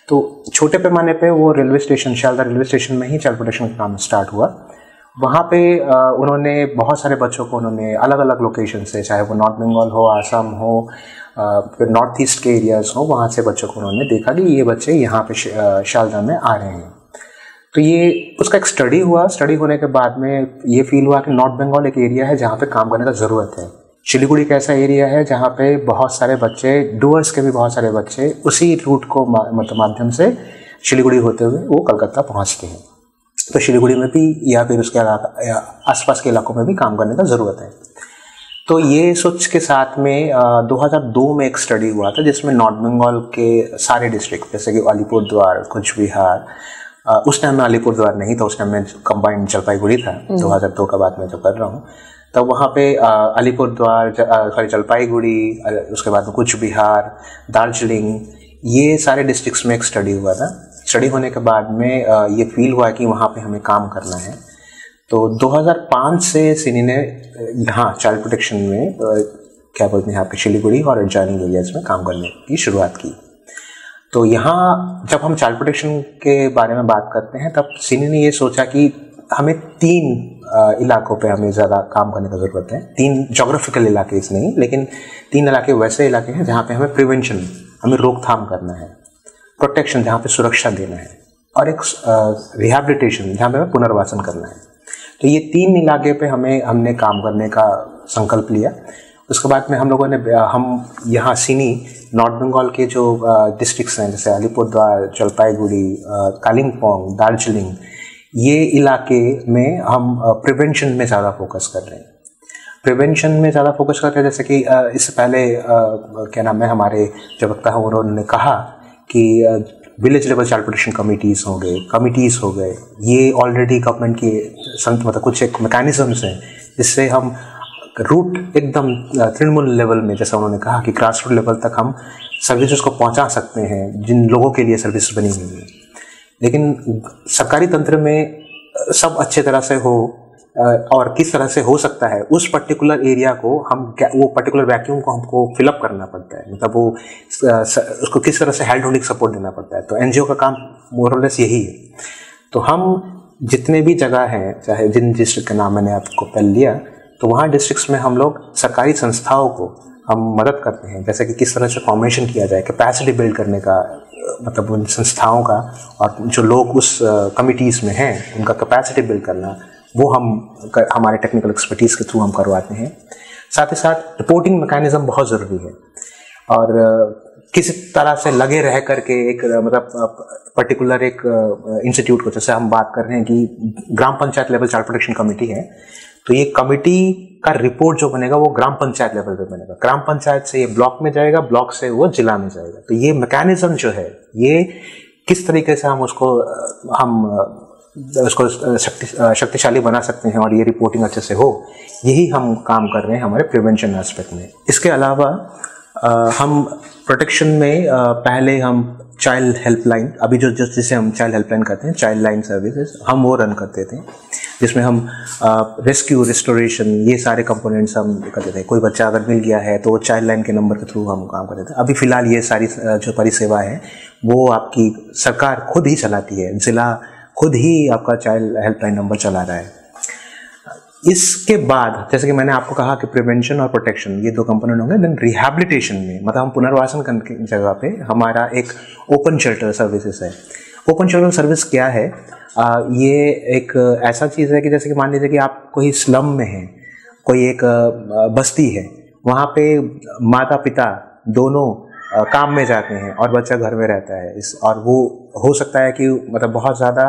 तो छोटे पैमाने पे वो railway station Sharda railway station में ही चाइल्ड प्रोटेक्शन का काम स्टार्ट हुआ, वहाँ पे उन्होंने बहुत सारे बच्चों को उन्होंने अलग अलग लोकेशन से, चाहे वो नॉर्थ बंगाल हो, आसाम हो, फिर नॉर्थ ईस्ट के एरियाज़ हो, वहाँ से बच्चों को उन्होंने देखा कि ये बच्चे यहाँ पे शारदा में आ रहे हैं। तो ये उसका एक स्टडी हुआ। स्टडी होने के बाद में ये फील हुआ कि नॉर्थ बंगाल एक एरिया है जहाँ पे काम करने का ज़रूरत है। सिलीगुड़ी एक ऐसा एरिया है जहाँ पे बहुत सारे बच्चे, डूअर्स के भी बहुत सारे बच्चे उसी रूट को माध्यम से सिलीगुड़ी होते हुए वो कलकत्ता पहुँचते हैं। तो सिलीगुड़ी में भी या फिर उसके आसपास के इलाकों में भी काम करने का ज़रूरत है। तो ये सोच के साथ में 2002 में एक स्टडी हुआ था जिसमें नॉर्थ बंगाल के सारे डिस्ट्रिक्ट, जैसे कि अलीपुरद्वार, कुछ बिहार, उस टाइम में अलीपुरद्वार नहीं था, उस टाइम में कंबाइंड जलपाईगुड़ी था, 2002 का बात मैं जो कर रहा हूँ। तब वहाँ पे अलीपुरद्वार, जलपाईगुड़ी, उसके बाद में कुछ बिहार, दार्जिलिंग, ये सारे डिस्ट्रिक्ट्स में एक स्टडी हुआ था। स्टडी होने के बाद में ये फील हुआ कि वहाँ पे हमें काम करना है। तो 2005 से सिनी ने यहाँ चाइल्ड प्रोटेक्शन में क्या बोलते हैं, यहाँ पे सिलीगुड़ी और एडजॉइनिंग एरियाज में काम करने की शुरुआत की। तो यहाँ जब हम चाइल्ड प्रोटेक्शन के बारे में बात करते हैं तब सिनी ने ये सोचा कि हमें 3 इलाकों पे हमें ज़्यादा काम करने की ज़रूरत है। 3 जोग्राफिकल इलाके नहीं, लेकिन 3 इलाके वैसे इलाके हैं जहाँ पे हमें प्रिवेंशन, हमें रोकथाम करना है, प्रोटेक्शन जहाँ पे सुरक्षा देना है, और एक रिहैबिलिटेशन जहाँ पे हमें पुनर्वासन करना है। तो ये 3 इलाके पे हमने काम करने का संकल्प लिया। उसके बाद में हम यहाँ सिनी नॉर्थ बंगाल के जो डिस्ट्रिक्ट्स हैं, जैसे अलीपुरद्वार, जलपाईगुड़ी, कालिम्पोंग, दार्जिलिंग, ये इलाके में हम प्रिवेंशन में ज़्यादा फोकस कर रहे हैं। प्रिवेंशन में ज़्यादा फोकस करते हैं, जैसे कि इससे पहले क्या नाम है, हमारे जो वक्ता है उन्होंने कहा कि village level child protection committees हो गए, ये ऑलरेडी गवर्नमेंट की मतलब कुछ एक मैकेनिज्म्स हैं जिससे हम रूट एकदम तृणमूल लेवल में, जैसा उन्होंने कहा कि ग्रास रूट लेवल तक हम सर्विसेज को पहुंचा सकते हैं जिन लोगों के लिए सर्विस बनी हुई है। लेकिन सरकारी तंत्र में सब अच्छे तरह से हो और किस तरह से हो सकता है, उस पर्टिकुलर एरिया को वो पर्टिकुलर वैक्यूम को हमको फिलअप करना पड़ता है, मतलब वो उसको किस तरह से हेल्ड होल्डिंग सपोर्ट देना पड़ता है। तो एनजीओ का काम मोर और लेस यही है। तो हम जितने भी जगह हैं, चाहे जिन डिस्ट्रिक्ट का नाम मैंने आपको पहले लिया, तो वहाँ डिस्ट्रिक्ट्स में हम लोग सरकारी संस्थाओं को हम मदद करते हैं, जैसे कि किस तरह से फॉर्मेशन किया जाए, कैपेसिटी बिल्ड करने का, मतलब उन संस्थाओं का, और जो लोग उस कमिटीज़ में हैं उनका कैपेसिटी बिल्ड करना, वो हमारे टेक्निकल एक्सपर्टीज़ के थ्रू हम करवाते हैं। साथ ही साथ रिपोर्टिंग मैकेनिज्म बहुत ज़रूरी है, और किसी तरह से लगे रह करके एक मतलब पर्टिकुलर एक इंस्टीट्यूट को, जैसे हम बात कर रहे हैं कि ग्राम panchayat level child protection committee है, तो ये कमेटी का रिपोर्ट जो बनेगा वो ग्राम पंचायत लेवल पे बनेगा, ग्राम पंचायत से ये ब्लॉक में जाएगा, ब्लॉक से वो जिला में जाएगा। तो ये मैकेनिज्म जो है, ये किस तरीके से हम उसको शक्तिशाली बना सकते हैं और ये रिपोर्टिंग अच्छे से हो, यही हम काम कर रहे हैं हमारे प्रिवेंशन एस्पेक्ट में। इसके अलावा हम प्रोटेक्शन में पहले हम चाइल्ड हेल्पलाइन, अभी जिसे हम चाइल्ड हेल्पलाइन कहते हैं, चाइल्ड लाइन सर्विसेज, हम वो रन करते थे, जिसमें हम रेस्क्यू, रिस्टोरेशन, ये सारे कंपोनेंट्स हम करते थे। कोई बच्चा अगर मिल गया है तो वो चाइल्ड लाइन के नंबर के थ्रू हम काम करते थे। अभी फ़िलहाल ये सारी जो परिसेवा है वो आपकी सरकार खुद ही चलाती है, जिला खुद ही आपका चाइल्ड हेल्पलाइन नंबर चला रहा है। इसके बाद जैसे कि मैंने आपको कहा कि प्रिवेंशन और प्रोटेक्शन ये 2 कंपोनेंट होंगे। देन रिहैबिलिटेशन में, मतलब हम पुनर्वासन करने की जगह पे हमारा एक ओपन शेल्टर सर्विसेज है। ओपन शेल्टर सर्विस क्या है? ये एक ऐसा चीज़ है कि जैसे कि मान लीजिए कि आप कोई स्लम में हैं, कोई एक बस्ती है, वहाँ पे माता पिता दोनों काम में जाते हैं और बच्चा घर में रहता है, और वो हो सकता है कि मतलब बहुत ज़्यादा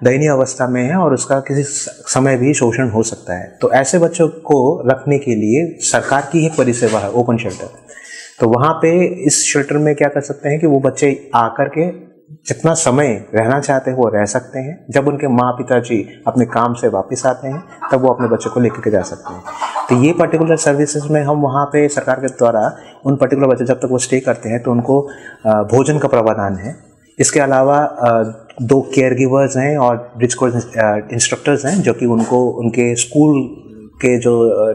दयनीय अवस्था में है और उसका किसी समय भी शोषण हो सकता है। तो ऐसे बच्चों को रखने के लिए सरकार की एक परिसेवा है ओपन शेल्टर। तो वहाँ पे इस शेल्टर में क्या कर सकते हैं कि वो बच्चे आकर के जितना समय रहना चाहते हैं वो रह सकते हैं। जब उनके माँ पिताजी अपने काम से वापस आते हैं तब वो अपने बच्चों को लेकर के जा सकते हैं। तो ये पर्टिकुलर सर्विसेज में हम वहाँ पे सरकार के द्वारा उन पर्टिकुलर बच्चे जब तक वो स्टे करते हैं तो उनको भोजन का प्रावधान है। इसके अलावा 2 केयर गिवर्स हैं और ब्रिज कोर्स इंस्ट्रक्टर्स हैं जो कि उनको उनके स्कूल के जो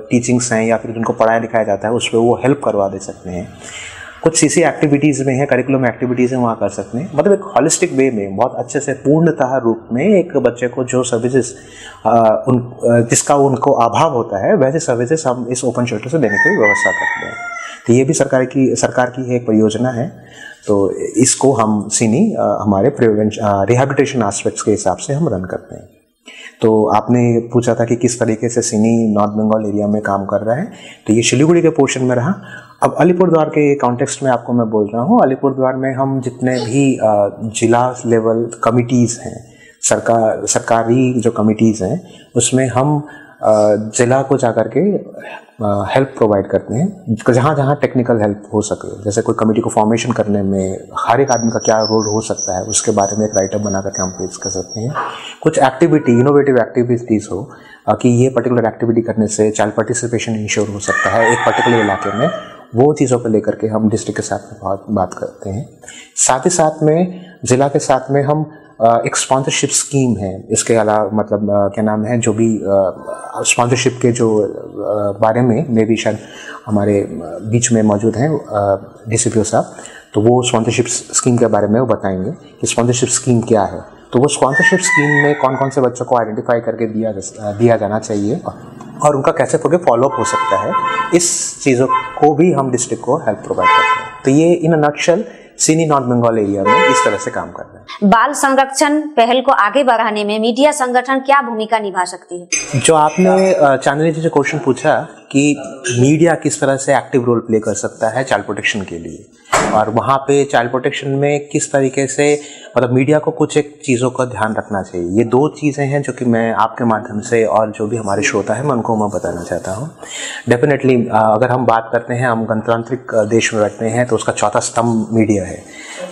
टीचिंग्स हैं या फिर उनको पढ़ाया लिखाया जाता है उस पर वो हेल्प करवा दे सकते हैं। कुछ सीसी एक्टिविटीज़ में है, करिकुलम एक्टिविटीज़ है, वहाँ कर सकते हैं। मतलब एक हॉलिस्टिक वे में बहुत अच्छे से पूर्णतः रूप में एक बच्चे को जो सर्विसेज जिसका उनको अभाव होता है वैसे सर्विसेज हम इस ओपन शेल्टर से देने की व्यवस्था करते हैं। तो ये भी सरकार की एक परियोजना है। तो इसको हम सीनी हमारे रिहैबिलिटेशन एस्पेक्ट्स के हिसाब से हम रन करते हैं। तो आपने पूछा था कि किस तरीके से सीनी नॉर्थ बंगाल एरिया में काम कर रहा है, तो ये सिलीगुड़ी के पोर्शन में रहा। अब अलीपुरद्वार के कॉन्टेक्स्ट में आपको मैं बोल रहा हूँ, अलीपुरद्वार में हम जितने भी जिला लेवल कमिटीज़ हैं, सरकारी जो कमिटीज़ हैं, उसमें हम जिला को जाकर के हेल्प प्रोवाइड करते हैं, जहाँ जहाँ टेक्निकल हेल्प हो सके। जैसे कोई कमेटी को फॉर्मेशन करने में हर एक आदमी का क्या रोल हो सकता है, उसके बारे में एक राइटअप बना करके हम पेश कर सकते हैं। कुछ एक्टिविटी, इनोवेटिव एक्टिविटीज़ हो कि ये पर्टिकुलर एक्टिविटी करने से चाइल्ड पार्टिसिपेशन इंश्योर हो सकता है एक पर्टिकुलर इलाके में, वो चीज़ों को लेकर के हम डिस्ट्रिक्ट के साथ में बहुत बात करते हैं। साथ ही साथ में ज़िला के साथ में हम एक स्पॉन्सरशिप स्कीम है, इसके अलावा मतलब क्या नाम है, जो भी स्पॉन्सरशिप के जो बारे में भी शायद हमारे बीच में मौजूद हैं DCPO साहब, तो वो स्पॉन्सरशिप स्कीम के बारे में वो बताएंगे कि स्पॉन्सरशिप स्कीम क्या है। तो वो स्पॉन्सरशिप स्कीम में कौन कौन से बच्चों को आइडेंटिफाई करके दिया जाना चाहिए और उनका कैसे फॉलोअप हो सकता है, इस चीज़ों को भी हम डिस्ट्रिक्ट को हेल्प प्रोवाइड करते हैं। तो ये इन अ नटशेल सीनी नॉर्थ बंगाल एरिया में इस तरह से काम कर रहे हैं। बाल संरक्षण पहल को आगे बढ़ाने में मीडिया संगठन क्या भूमिका निभा सकती है? जो आपने चांदनी जी से क्वेश्चन पूछा कि मीडिया किस तरह से एक्टिव रोल प्ले कर सकता है चाइल्ड प्रोटेक्शन के लिए, और वहाँ पे चाइल्ड प्रोटेक्शन में किस तरीके से मतलब मीडिया को कुछ एक चीज़ों का ध्यान रखना चाहिए, ये दो चीज़ें हैं जो कि मैं आपके माध्यम से और जो भी हमारे श्रोता है मैं उनको मैं बताना चाहता हूँ। डेफिनेटली अगर हम बात करते हैं, हम गणतांत्रिक देश में रहते हैं, तो उसका चौथा स्तंभ मीडिया है।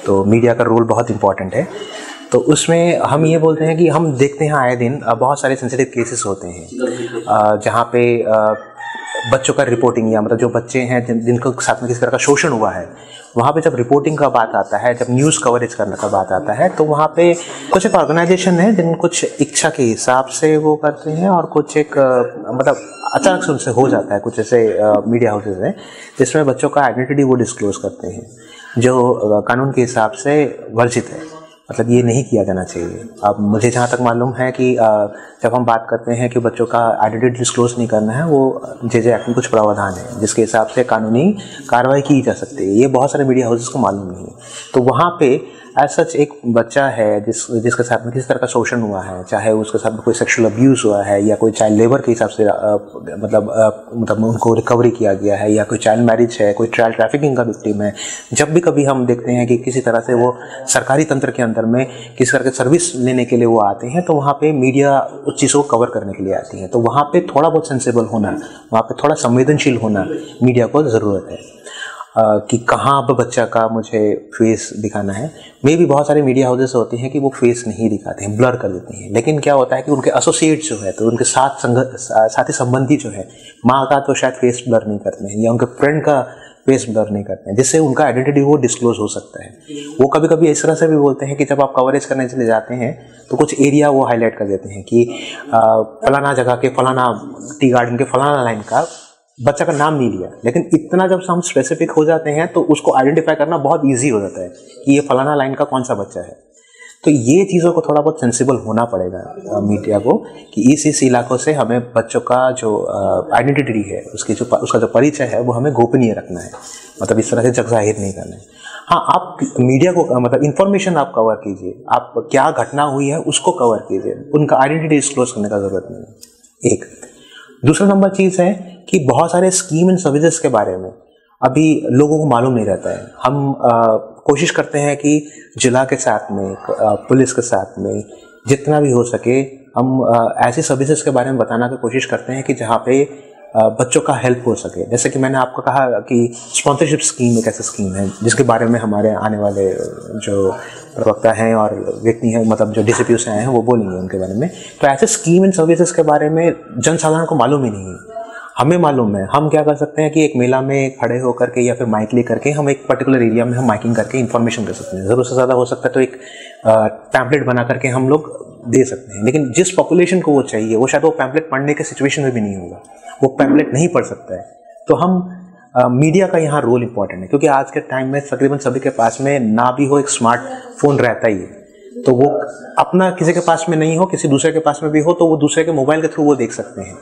तो मीडिया का रोल बहुत इंपॉर्टेंट है। तो उसमें हम ये बोलते हैं कि हम देखते हैं आए दिन बहुत सारे सेंसिटिव केसेस होते हैं जहाँ पे बच्चों का रिपोर्टिंग या मतलब जो बच्चे हैं जिनको साथ में किसी तरह का शोषण हुआ है, वहाँ पे जब रिपोर्टिंग का बात आता है, जब न्यूज़ कवरेज करने का बात आता है, तो वहाँ पे कुछ एक ऑर्गेनाइजेशन है जिन कुछ इच्छा के हिसाब से वो करते हैं और कुछ एक मतलब अचानक से उनसे हो जाता है। कुछ ऐसे मीडिया हाउसेज हैं जिसमें बच्चों का आइडेंटिटी वो डिस्क्लोज करते हैं, जो कानून के हिसाब से वर्जित है। मतलब ये नहीं किया जाना चाहिए। अब मुझे जहाँ तक मालूम है कि जब हम बात करते हैं कि बच्चों का आइडेंटिटी डिस्क्लोज नहीं करना है, वो जे एक्ट में कुछ प्रावधान है जिसके हिसाब से कानूनी कार्रवाई की जा सकती है। ये बहुत सारे मीडिया हाउसेस को मालूम नहीं है। तो वहाँ पे एज सच एक बच्चा है जिसके साथ में किसी तरह का शोषण हुआ है, चाहे उसके साथ में कोई सेक्सुअल अब्यूज़ हुआ है या कोई चाइल्ड लेबर के हिसाब से मतलब उनको रिकवरी किया गया है, या कोई चाइल्ड मैरिज है, कोई चाइल्ड ट्रैफिकिंग का विक्टिम है, जब भी कभी हम देखते हैं कि किसी तरह से वो सरकारी तंत्र के अंदर में किसी तरह की सर्विस लेने के लिए वो आते हैं, तो वहाँ पे मीडिया उस चीज़ों को कवर करने के लिए आती है। तो वहाँ पे थोड़ा बहुत सेंसिबल होना, वहाँ पे थोड़ा संवेदनशील होना मीडिया को ज़रूरत है कि कहाँ पर बच्चा का मुझे फेस दिखाना है। मे भी बहुत सारे मीडिया हाउसेस होते हैं कि वो फेस नहीं दिखाते हैं, ब्लर कर देते हैं, लेकिन क्या होता है कि उनके एसोसिएट जो है, तो उनके साथी संबंधी जो है, माँ का तो शायद फेस ब्लर नहीं करते हैं या उनके फ्रेंड का फेस ब्लर नहीं करते हैं, जिससे उनका आइडेंटिटी वो डिस्क्लोज हो सकता है। वो कभी कभी इस तरह से भी बोलते हैं कि जब आप कवरेज करने चले जाते हैं तो कुछ एरिया वो हाईलाइट कर देते हैं कि फलाना जगह के फलाना टी गार्डन के फलाना लाइन का बच्चा का नाम नहीं लिया, लेकिन इतना जब हम स्पेसिफिक हो जाते हैं तो उसको आइडेंटिफाई करना बहुत इजी हो जाता है कि ये फलाना लाइन का कौन सा बच्चा है। तो ये चीज़ों को थोड़ा बहुत सेंसिबल होना पड़ेगा मीडिया को कि इस इलाकों से हमें बच्चों का जो आइडेंटिटी है, उसका जो परिचय है वो हमें गोपनीय रखना है, मतलब इस तरह से जग जाहिर नहीं करना है। हाँ, आप मीडिया को मतलब इन्फॉर्मेशन आप कवर कीजिए, आप क्या घटना हुई है उसको कवर कीजिए, उनका आइडेंटिटी डिस्क्लोज करने का ज़रूरत नहीं है। एक दूसरा नंबर चीज़ है कि बहुत सारे स्कीम एंड सर्विसेज के बारे में अभी लोगों को मालूम नहीं रहता है। हम कोशिश करते हैं कि जिला के साथ में, पुलिस के साथ में जितना भी हो सके हम ऐसी सर्विसेज के बारे में बताना की कोशिश करते हैं कि जहाँ पे बच्चों का हेल्प हो सके। जैसे कि मैंने आपको कहा कि स्पॉन्सरशिप स्कीम एक ऐसी स्कीम है जिसके बारे में हमारे आने वाले जो प्रवक्ता हैं और व्यक्ति हैं, मतलब जो DCPO से आए हैं, वो बोलेंगे उनके बारे में। तो ऐसे स्कीम एंड सर्विसेज के बारे में जनसाधारण को मालूम ही नहीं है, हमें मालूम है। हम क्या कर सकते हैं कि एक मेला में खड़े होकर के या फिर माइक ले करके हम एक पर्टिकुलर एरिया में हम माइकिंग करके इन्फॉर्मेशन कर सकते हैं। ज़रूर से ज़्यादा हो सकता है तो एक पैम्पलेट बना करके हम लोग दे सकते हैं, लेकिन जिस पॉपुलेशन को वो चाहिए वो शायद वो पैम्पलेट पढ़ने के सिचुएशन में भी नहीं होगा, वो पैम्पलेट नहीं पढ़ सकता है। तो हम मीडिया का यहाँ रोल इम्पोर्टेंट है, क्योंकि आज के टाइम में तकरीबन सभी के पास में ना भी हो एक स्मार्टफोन रहता ही है, तो वो अपना किसी के पास में नहीं हो, किसी दूसरे के पास में भी हो, तो वो दूसरे के मोबाइल के थ्रू वो देख सकते हैं।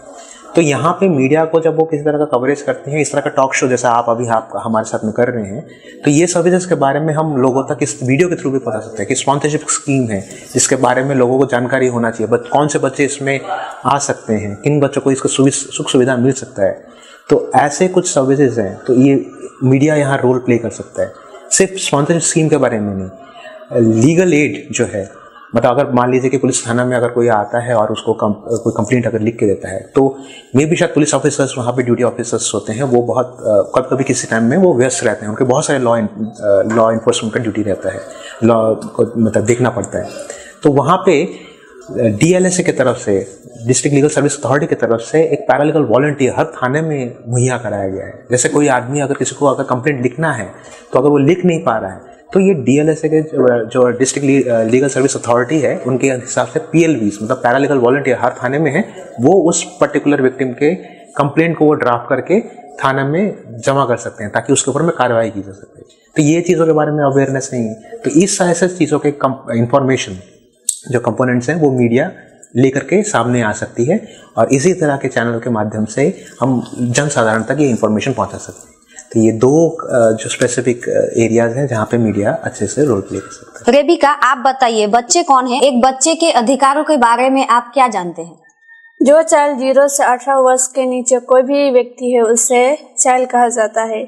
तो यहाँ पे मीडिया को जब वो किसी तरह का कवरेज करते हैं, इस तरह का टॉक शो जैसा आप हमारे साथ में कर रहे हैं, तो ये सर्विसेज के बारे में हम लोगों तक इस वीडियो के थ्रू भी पता सकते हैं कि स्पॉन्सरशिप स्कीम है जिसके बारे में लोगों को जानकारी होना चाहिए, कौन से बच्चे इसमें आ सकते हैं, किन बच्चों को इसका सुख सुविधा मिल सकता है। तो ऐसे कुछ सर्विसेज हैं, तो ये मीडिया यहाँ रोल प्ले कर सकता है। सिर्फ स्पॉन्सरशिप स्कीम के बारे में नहीं, लीगल एड जो है, मतलब अगर मान लीजिए कि पुलिस थाना में अगर कोई आता है और उसको कोई कंप्लेंट अगर लिख के देता है, तो मे भी शायद पुलिस ऑफिसर्स वहाँ पे ड्यूटी ऑफिसर्स होते हैं, वो बहुत कभी कभी किसी टाइम में वो व्यस्त रहते हैं, उनके बहुत सारे लॉ इन्फोर्समेंट का ड्यूटी रहता है, लॉ को मतलब देखना पड़ता है। तो वहाँ पे DLSA की तरफ से, डिस्ट्रिक्ट लीगल सर्विस अथॉरिटी की तरफ से एक पैरालीगल वॉलंटियर हर थाने में मुहैया कराया गया है। जैसे कोई आदमी अगर किसी को अगर कंप्लेंट लिखना है, तो अगर वो लिख नहीं पा रहा है, तो ये DLSA के जो डिस्ट्रिक्ट लीगल सर्विस अथॉरिटी है, उनके हिसाब से PLVs मतलब पैरालीगल वॉलंटियर हर थाने में है, वो उस पर्टिकुलर विक्टिम के कंप्लेंट को वो ड्राफ्ट करके थाना में जमा कर सकते हैं, ताकि उसके ऊपर में कार्रवाई की जा सके। तो ये चीज़ों के बारे में अवेयरनेस नहीं है, तो इस ऐसे चीज़ों के इंफॉर्मेशन जो कंपोनेंट्स हैं वो मीडिया लेकर के सामने आ सकती है, और इसी तरह के चैनल के माध्यम से हम जनसाधारण तक ये इंफॉर्मेशन पहुंचा सकते हैं। तो ये दो जो स्पेसिफिक एरियाज हैं जहाँ पे मीडिया अच्छे से रोल प्ले कर सकता है। रेबिका, आप बताइए, बच्चे कौन है? एक बच्चे के अधिकारों के बारे में आप क्या जानते हैं? जो चाइल्ड 0 से 18 वर्ष के नीचे कोई भी व्यक्ति है उसे चाइल्ड कहा जाता है।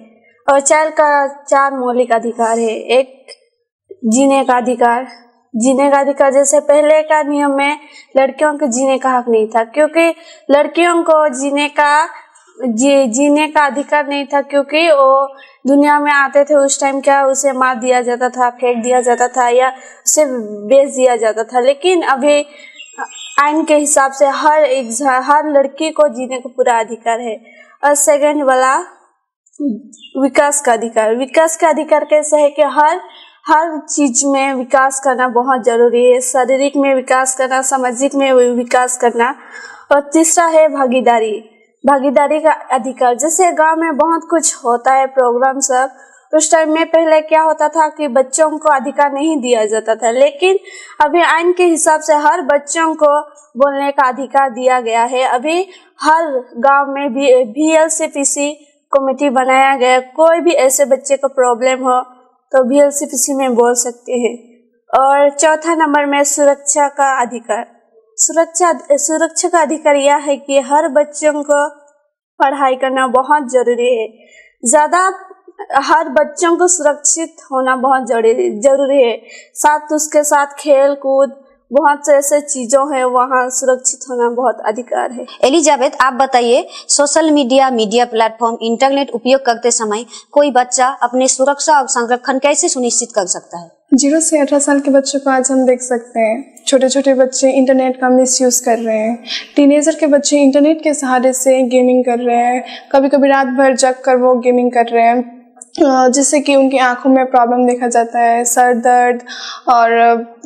और चाइल्ड का 4 मौलिक अधिकार है। एक, जीने का अधिकार। जीने का अधिकार, जैसे पहले का नियम में लड़कियों को जीने का हक नहीं था, क्योंकि लड़कियों को जीने का अधिकार नहीं था, क्योंकि वो दुनिया में आते थे उस टाइम क्या उसे मार दिया जाता था, फेंक दिया जाता था या उसे बेच दिया जाता था। लेकिन अभी आइन के हिसाब से हर लड़की को जीने का पूरा अधिकार है। और सेकंड वाला विकास का अधिकार। विकास का अधिकार कैसे है कि हर चीज में विकास करना बहुत जरूरी है, शारीरिक में विकास करना, सामाजिक में विकास करना। और तीसरा है भागीदारी का अधिकार। जैसे गांव में बहुत कुछ होता है प्रोग्राम सब, उस टाइम में पहले क्या होता था कि बच्चों को अधिकार नहीं दिया जाता था, लेकिन अभी आइन के हिसाब से हर बच्चों को बोलने का अधिकार दिया गया है। अभी हर गांव में भी VLCPC कमेटी बनाया गया। कोई भी ऐसे बच्चे को प्रॉब्लम हो तो VLCPC में बोल सकते हैं। और चौथा नंबर में सुरक्षा का अधिकार। सुरक्षा का अधिकार यह है कि हर बच्चों को पढ़ाई करना बहुत जरूरी है। हर बच्चों को सुरक्षित होना बहुत जरूरी है। साथ उसके साथ खेल कूद बहुत से ऐसे चीजों है, वहाँ सुरक्षित होना बहुत अधिकार है। एलिजाबेथ, आप बताइए, सोशल मीडिया प्लेटफॉर्म, इंटरनेट उपयोग करते समय कोई बच्चा अपनी सुरक्षा और संरक्षण कैसे सुनिश्चित कर सकता है? 0 से 18 साल के बच्चों को आज हम देख सकते हैं, छोटे छोटे बच्चे इंटरनेट का मिसयूज कर रहे हैं। टीनेजर के बच्चे इंटरनेट के सहारे से गेमिंग कर रहे हैं, कभी कभी रात भर जग कर वो गेमिंग कर रहे हैं, जिससे कि उनकी आंखों में प्रॉब्लम देखा जाता है, सर दर्द और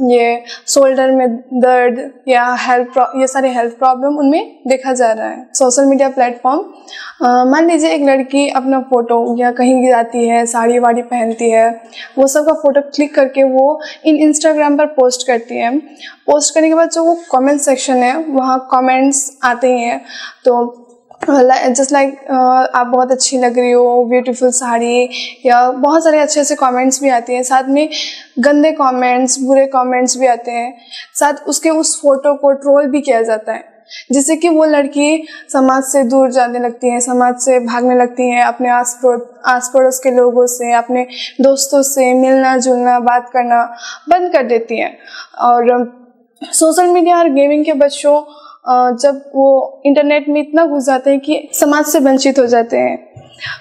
ये शोल्डर में दर्द या ये सारे हेल्थ प्रॉब्लम उनमें देखा जा रहा है। सोशल मीडिया प्लेटफॉर्म, मान लीजिए एक लड़की अपना फोटो या कहीं जाती है, साड़ी वाड़ी पहनती है, वो सब का फोटो क्लिक करके वो इंस्टाग्राम पर पोस्ट करती है। पोस्ट करने के बाद जो वो कमेंट सेक्शन है वहाँ कमेंट्स आते ही हैं, तो जस्ट लाइक आप बहुत अच्छी लग रही हो, ब्यूटीफुल साड़ी, या बहुत सारे अच्छे अच्छे कमेंट्स भी आते हैं। साथ में गंदे कमेंट्स, बुरे कमेंट्स भी आते हैं। साथ उसके उस फोटो को ट्रोल भी किया जाता है, जिससे कि वो लड़की समाज से दूर जाने लगती है, समाज से भागने लगती है, अपने आस पड़ोस के लोगों से, अपने दोस्तों से मिलना जुलना, बात करना बंद कर देती है। और सोशल मीडिया और गेमिंग के बच्चों जब वो इंटरनेट में इतना घुस जाते हैं कि समाज से वंचित हो जाते हैं।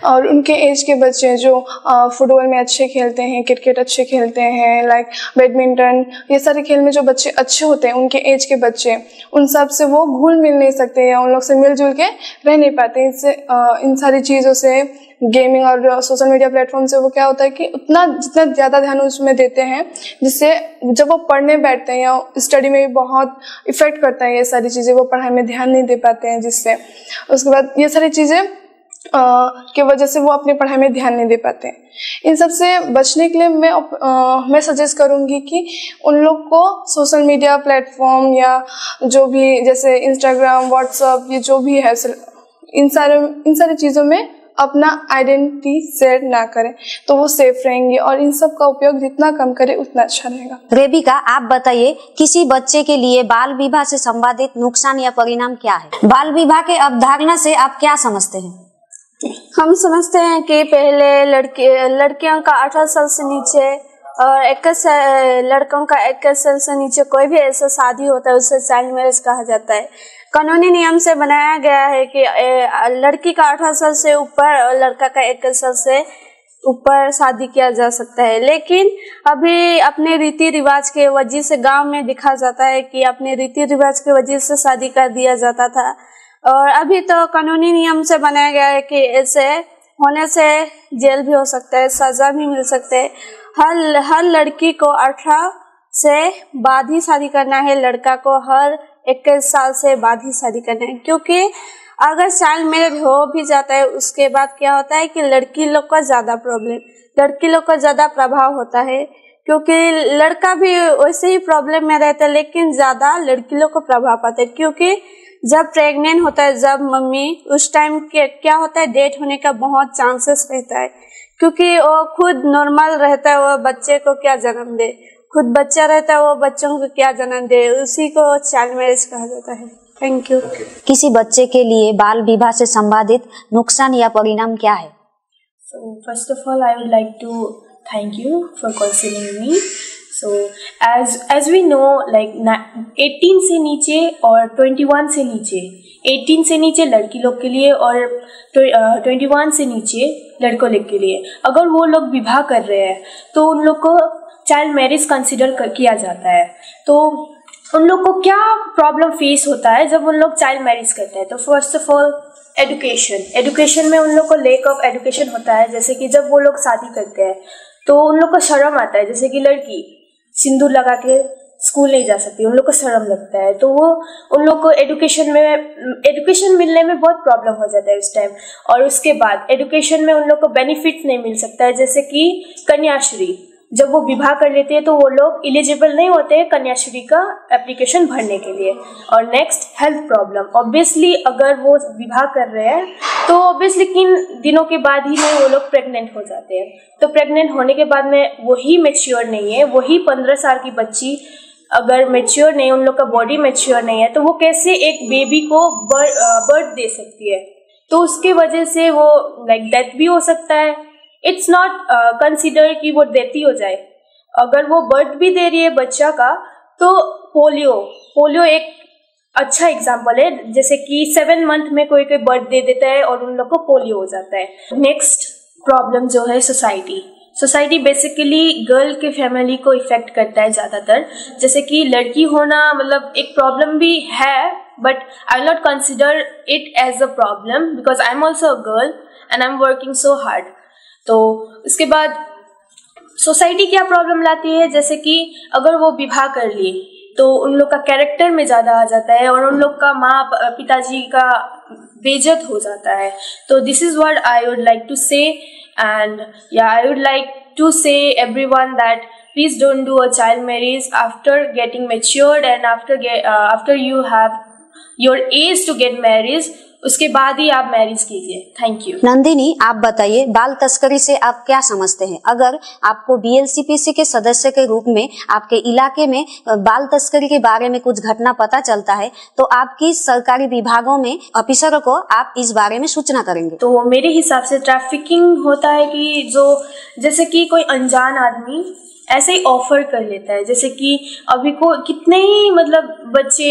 और उनके एज के बच्चे जो फुटबॉल में अच्छे खेलते हैं, क्रिकेट अच्छे खेलते हैं, लाइक बैडमिंटन, ये सारे खेल में जो बच्चे अच्छे होते हैं, उनके एज के बच्चे, उन सब से वो घुल मिल नहीं सकते या उन लोग से मिलजुल के रह नहीं पाते। इससे इन सारी चीज़ों से, गेमिंग और सोशल मीडिया प्लेटफॉर्म से वो क्या होता है कि जितना ज़्यादा ध्यान उसमें देते हैं, जिससे जब वो पढ़ने बैठते हैं या स्टडी में भी बहुत इफेक्ट करता है ये सारी चीज़ें, वो पढ़ाई में ध्यान नहीं दे पाते हैं, जिससे उसके बाद ये सारी चीज़ें की वजह से वो अपनी पढ़ाई में ध्यान नहीं दे पाते। इन सब से बचने के लिए मैं सजेस्ट करूँगी कि उन लोग को सोशल मीडिया प्लेटफॉर्म या जो भी जैसे इंस्टाग्राम, व्हाट्सएप, ये जो भी है इन सारे चीज़ों में अपना आइडेंटिटी शेयर ना करें तो वो सेफ रहेंगे, और इन सब का उपयोग जितना कम करें उतना अच्छा रहेगा। रेबिका, आप बताइए किसी बच्चे के लिए बाल विवाह से संबंधित नुकसान या परिणाम क्या है? बाल विवाह के अवधारणा से आप क्या समझते हैं? हम समझते हैं कि पहले लड़कियों का 18 साल से नीचे और 21 लड़कों का 21 साल से नीचे कोई भी ऐसा शादी होता है उसे चाइल्ड मैरिज कहा जाता है। कानूनी नियम से बनाया गया है कि लड़की का 18 साल से ऊपर और लड़का का 21 साल से ऊपर शादी किया जा सकता है, लेकिन अभी अपने रीति रिवाज के वजह से गांव में दिखा जाता है कि अपने रीति रिवाज के वजह से शादी कर दिया जाता था, और अभी तो कानूनी नियम से बनाया गया है कि ऐसे होने से जेल भी हो सकता है, सजा भी मिल सकते है। हर लड़की को 18 से बाद ही शादी करना है, लड़का को हर 21 साल से बाद ही शादी करना है, क्योंकि अगर चाइल्ड मैरिज हो भी जाता है उसके बाद क्या होता है कि लड़की लोग का ज्यादा प्रभाव होता है, क्योंकि लड़का भी वैसे ही प्रॉब्लम में रहता है लेकिन ज्यादा लड़की लोग को प्रभाव पाता है, क्योंकि जब प्रेग्नेंट होता है जब मम्मी उस टाइम क्या होता है डेथ होने का बहुत चांसेस रहता है, क्योंकि वो खुद नॉर्मल रहता है, वो बच्चे को क्या जन्म दे, खुद बच्चा रहता है वो बच्चों को क्या जन्म दे, उसी को चाइल्ड मैरिज कहा जाता है। Thank you. किसी बच्चे के लिए बाल विवाह से संबंधित नुकसान या परिणाम क्या है? So first of all, I would like to thank you for considering me. So as we know, like 18 से नीचे और 21 से नीचे, 18 से नीचे लड़की लोग के लिए और 21 से नीचे लड़कों लोग के लिए अगर वो लोग विवाह कर रहे हैं तो उन लोग को चाइल्ड मैरिज कंसिडर किया जाता है। तो उन लोग को क्या प्रॉब्लम फेस होता है जब उन लोग चाइल्ड मैरिज करते हैं? तो फर्स्ट ऑफ ऑल एडुकेशन में उन लोग को लेक ऑफ एडुकेशन होता है, जैसे कि जब वो लोग शादी करते हैं तो उन लोग को शर्म आता है, जैसे कि लड़की सिंदूर लगा के स्कूल नहीं जा सकती, उन लोग को शर्म लगता है, तो वो उन लोग को एडुकेशन मिलने में बहुत प्रॉब्लम हो जाता है उस टाइम। और उसके बाद एडुकेशन में उन लोग को बेनिफिट्स नहीं मिल सकता है, जैसे कि कन्याश्री, जब वो विवाह कर लेते हैं तो वो लोग एलिजिबल नहीं होते हैं कन्याश्री का एप्लीकेशन भरने के लिए। और नेक्स्ट हेल्थ प्रॉब्लम, ऑब्वियसली अगर वो विवाह कर रहे हैं तो ऑब्वियसली किन दिनों के बाद ही में वो लोग प्रेग्नेंट हो जाते हैं, तो प्रेग्नेंट होने के बाद में वही मैच्योर नहीं है, वही 15 साल की बच्ची अगर मैच्योर नहीं, उन लोग का बॉडी मैच्योर नहीं है तो वो कैसे एक बेबी को बर्थ दे सकती है, तो उसके वजह से वो लाइक डेथ भी हो सकता है। इट्स नॉट कंसिडर कि वो डेथ ही हो जाए, अगर वो बर्थ भी दे रही है बच्चा का तो पोलियो एक अच्छा एग्जाम्पल है, जैसे कि 7 मंथ में कोई बर्थ दे देता है और उन लोग को पोलियो हो जाता है। नेक्स्ट प्रॉब्लम जो है सोसाइटी बेसिकली गर्ल के फैमिली को इफेक्ट करता है ज़्यादातर, जैसे कि लड़की होना मतलब एक प्रॉब्लम भी है, but I will not consider it as a problem because I am also a girl and I am working so hard. तो उसके बाद सोसाइटी क्या प्रॉब्लम लाती है, जैसे कि अगर वो विवाह कर लिए तो उन लोग का कैरेक्टर में ज़्यादा आ जाता है और उन लोग का माँ पिताजी का बेइज्जत हो जाता है। तो this is what I would like to say, and या I would like to say everyone that please don't do a child marriage after getting matured and after you have your age to get marriage, उसके बाद ही आप मैरिज कीजिए। Thank you. नंदिनी, आप बताइए बाल तस्करी से आप क्या समझते हैं? अगर आपको BLCPC के सदस्य के रूप में आपके इलाके में बाल तस्करी के बारे में कुछ घटना पता चलता है तो आप किस सरकारी विभागों में ऑफिसरों को आप इस बारे में सूचना करेंगे? तो मेरे हिसाब से ट्रैफिकिंग होता है कि जो जैसे कि कोई अनजान आदमी ऐसे ही ऑफर कर लेता है, जैसे कि अभी को कितने ही मतलब बच्चे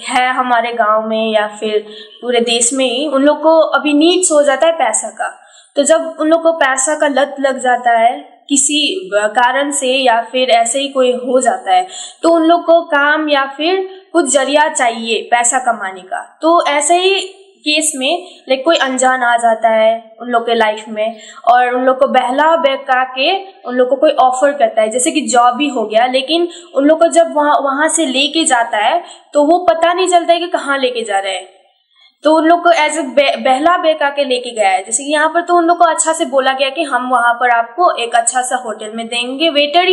हैं हमारे गांव में या फिर पूरे देश में ही, उन लोग को अभी नीड्स हो जाता है पैसा का, तो जब उन लोग को पैसा का लत लग जाता है किसी कारण से या फिर ऐसे ही कोई हो जाता है तो उन लोग को काम या फिर कुछ जरिया चाहिए पैसा कमाने का। तो ऐसे ही केस में लाइक कोई अनजान आ जाता है उन लोग के लाइफ में और उन लोग को बहला बहका के उन लोग को कोई ऑफर करता है, जैसे कि जॉब भी हो गया, लेकिन उन लोग को जब वहाँ से लेके जाता है तो वो पता नहीं चलता है कि कहाँ लेके जा रहे हैं। तो उन लोग को एज ए बहला बहका के लेके गया है। जैसे कि यहाँ पर तो उन लोग को अच्छा से बोला गया कि हम वहां पर आपको एक अच्छा सा होटल में देंगे, वेटर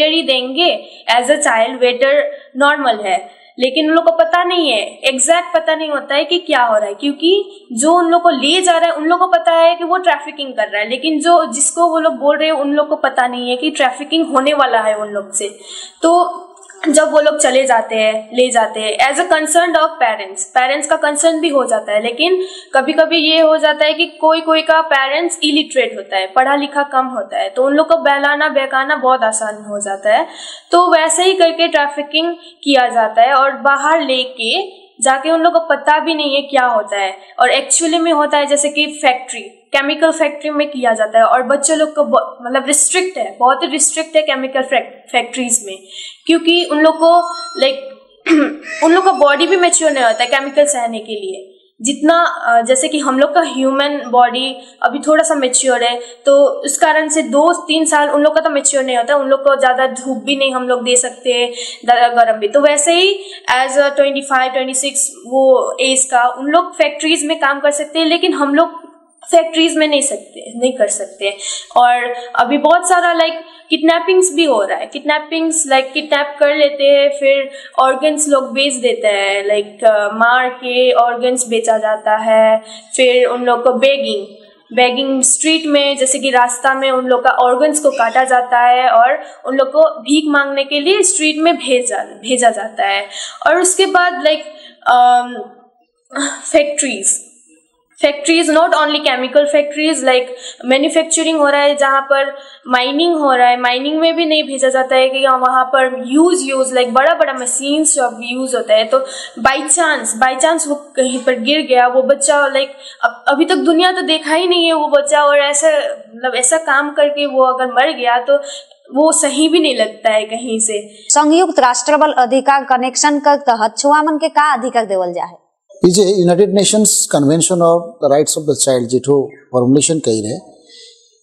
ही देंगे as a child. Waiter normal है, लेकिन उन लोग को पता नहीं है, एग्जैक्ट पता नहीं होता है कि क्या हो रहा है, क्योंकि जो उन लोग को ले जा रहा है उन लोग को पता है कि वो ट्रैफिकिंग कर रहा है, लेकिन जो जिसको वो लोग बोल रहे हैं उन लोग को पता नहीं है कि ट्रैफिकिंग होने वाला है उन लोग से। तो जब वो लोग चले जाते हैं, ले जाते हैं, as a concern of parents का कंसर्न भी हो जाता है। लेकिन कभी कभी ये हो जाता है कि कोई का पेरेंट्स इलिटरेट होता है, पढ़ा लिखा कम होता है, तो उन लोग को बहलाना बहकाना बहुत आसान हो जाता है। तो वैसे ही करके ट्रैफिकिंग किया जाता है और बाहर लेके जाके उन लोग को पता भी नहीं है क्या होता है। और एक्चुअली में होता है जैसे कि केमिकल फैक्ट्री में किया जाता है, और बच्चे लोग को मतलब रिस्ट्रिक्ट है, बहुत ही रिस्ट्रिक्ट है केमिकल फैक्ट्रीज में, क्योंकि उन लोग को उन लोग का बॉडी भी मैच्योर नहीं होता है केमिकल सहने के लिए। जितना जैसे कि हम लोग का ह्यूमन बॉडी अभी थोड़ा सा मैच्योर है, तो उस कारण से 2-3 साल उन लोग का तो मैच्योर नहीं होता, उन लोग को ज्यादा धूप भी नहीं हम लोग दे सकते, गर्म भी। तो वैसे ही एज 25-26 वो एज का उन लोग फैक्ट्रीज में काम कर सकते हैं, लेकिन हम लोग फैक्ट्रीज में नहीं कर सकते। और अभी बहुत सारा किडनैपिंग्स भी हो रहा है, किडनैप कर लेते हैं, फिर ऑर्गन्स लोग बेच देते हैं, मार के ऑर्गन्स बेचा जाता है। फिर उन लोग को बेगिंग स्ट्रीट में, जैसे कि रास्ता में उन लोग का ऑर्गन्स को काटा जाता है और उन लोग को भीख मांगने के लिए स्ट्रीट में भेजा जाता है। और उसके बाद factories not only chemical factories, manufacturing हो रहा है जहाँ पर माइनिंग हो रहा है, माइनिंग में भी नहीं भेजा जाता है कि वहाँ पर यूज बड़ा मशीन्स यूज होता है। तो बाई चांस वो कहीं पर गिर गया, वो बच्चा अभी तक दुनिया तो देखा ही नहीं है वो बच्चा, और ऐसा काम करके वो अगर मर गया तो वो सही भी नहीं लगता है कहीं से। संयुक्त राष्ट्र बल अधिकार कनेक्शन के तहत छुआमन के का अधिकार देवल जा है? ये United Nations convention of the rights of the child जो फॉर्मुलेशन कही रहे,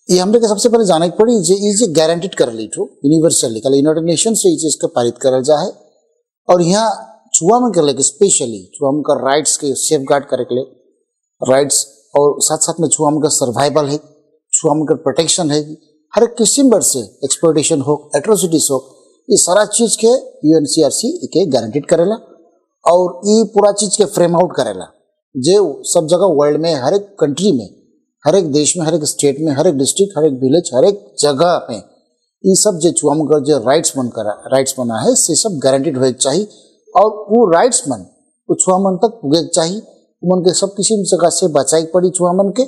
ये हमने के सबसे पहले जाने पड़ी जे गारंटीड कर ली यूनिवर्सली कल यूनाइटेड नेशन से ये चीज का पारित करल जा है। और यहाँ छुआमन के लेके स्पेशली छुआमन का राइट्स के सेफ गार्ड करे के लिए राइट्स, और साथ साथ में छुआमन का सर्वाइवल है, छुआमन का प्रोटेक्शन है, हर एक किस्म भर से एक्सप्लॉयटेशन हो, एट्रोसिटीज हो, ये सारा चीज के यूएनसीआरसी के गारंटीड करेला और ये पूरा चीज के फ्रेम आउट करेला। जो सब जगह वर्ल्ड में, हर एक कंट्री में, हर एक देश में, हर एक स्टेट में, हर एक डिस्ट्रिक्ट, हर एक विलेज, हर एक जगह में ये सब जो छुआमन का जो राइट्स बना है से सब गारंटीड होए चाहिए। और वो राइट्स मन वो छुआमन तक पुगे चाहिए, उमन के सब किसी जगह से बचाई पड़ी छुआमन के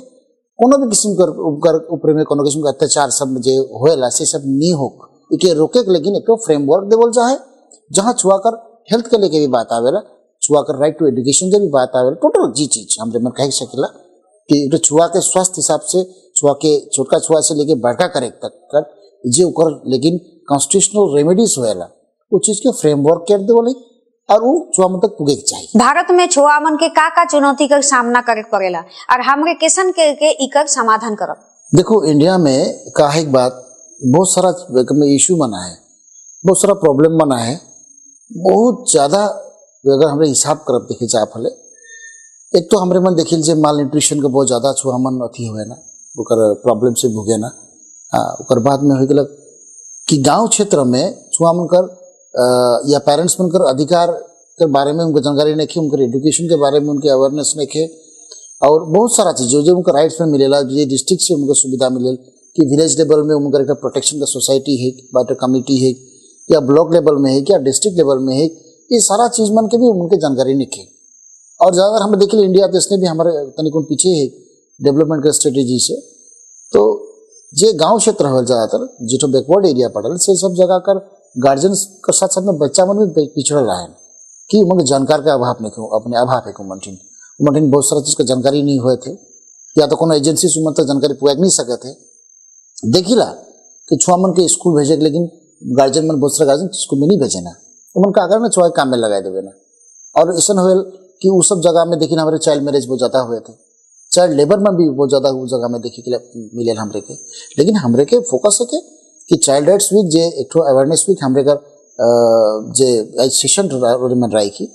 कोनो भी किस्म कर ऊपर में कोनो किस्म का अत्याचार सब जो होएला से सब नहीं हो इके रोके। लेकिन एक फ्रेमवर्क देवल जा है जहाँ छुआ कर हेल्थ के लेके भी बात आवेला, छुआ कर राइट टू एजुकेशन के भी बात आवेला, टोटल जी चीज हमरे मन कह सकेला कि छुआ के स्वास्थ्य हिसाब से, छुआ के छोटका छुआ से लेके बड़का करे तक कर जे ओकर लेकिन कॉन्स्टिट्यूशनल रेमेडीज होएला वो चीज के फ्रेमवर्क कर देवल और वो छुआमन तक पुगे चाहिए। भारत में छुआमन के का चुनौती का सामना करे पड़ेला और हमरे कैसन के इकर समाधान करब? देखो इंडिया में का एक बात बहुत सारा इशू बना है, बहुत सारा प्रॉब्लम बना है, बहुत ज्यादा अगर हमारे हिसाब करब देखे जाए फले। एक तो हमारे मन देखिल जे माल न्यूट्रिशन के बहुत ज्यादा छुआमन अथी हुए ना, ओकर प्रॉब्लम से भुगे ना। ओकर बाद में हो गलक कि गांव क्षेत्र में छुआमन कर या पेरेंट्स बनकर अधिकार के बारे में उनको जानकारी नहीं है, उनके एजुकेशन के बारे में उनके अवेयरनेस नहीं है, और बहुत सारा चीज जो उनको राइट्स में मिलेला, जो डिस्ट्रिक्ट से उनको सुविधा मिले कि विलेज लेवल में उनका प्रोटेक्शन का सोसाइटी है, बाटर कम्युनिटी है, या ब्लॉक लेवल में है, या डिस्ट्रिक्ट लेवल में है, ये सारा चीज मन के भी उनके जानकारी नहीं है। और ज्यादातर हम देखिए इंडिया देश ने भी हमारे तनिक पीछे है डेवलपमेंट के स्ट्रेटेजी से। तो जे गांव क्षेत्र हो ज्यादातर जो बैकवर्ड एरिया पड़ल से सब जगह कर गार्जियन के साथ साथ में बच्चा मन भी पिछड़ रहा है कि उनके जानकार का अभाव नहीं हो, अपने अभाव है उमटिन बहुत सारा चीज का जानकारी नहीं हुए थे, या तो कोनो एजेंसी से तक जानकारी पुग नहीं सके थे। देखिला कि छुआमन के स्कूल भेजे, लेकिन गार्जियन मन बहुत सारा गार्जियन स्कूल में नहीं भेजे ना, उमन का अगर ना छुआ काम में लगा देवे ना। और ऐसा हुए कि उस सब जगह में देखिए हमारे चाइल्ड मैरिज बहुत ज्यादा हुए थे, चाइल्ड लेबर में भी बहुत ज्यादा उस जगह में देखिए के मिले हमरे के। लेकिन हमरे के फोकस है कि चाइल्ड राइट्स वीक जे एक अवेयरनेस वीक हमरे का जे सेशन मन रही की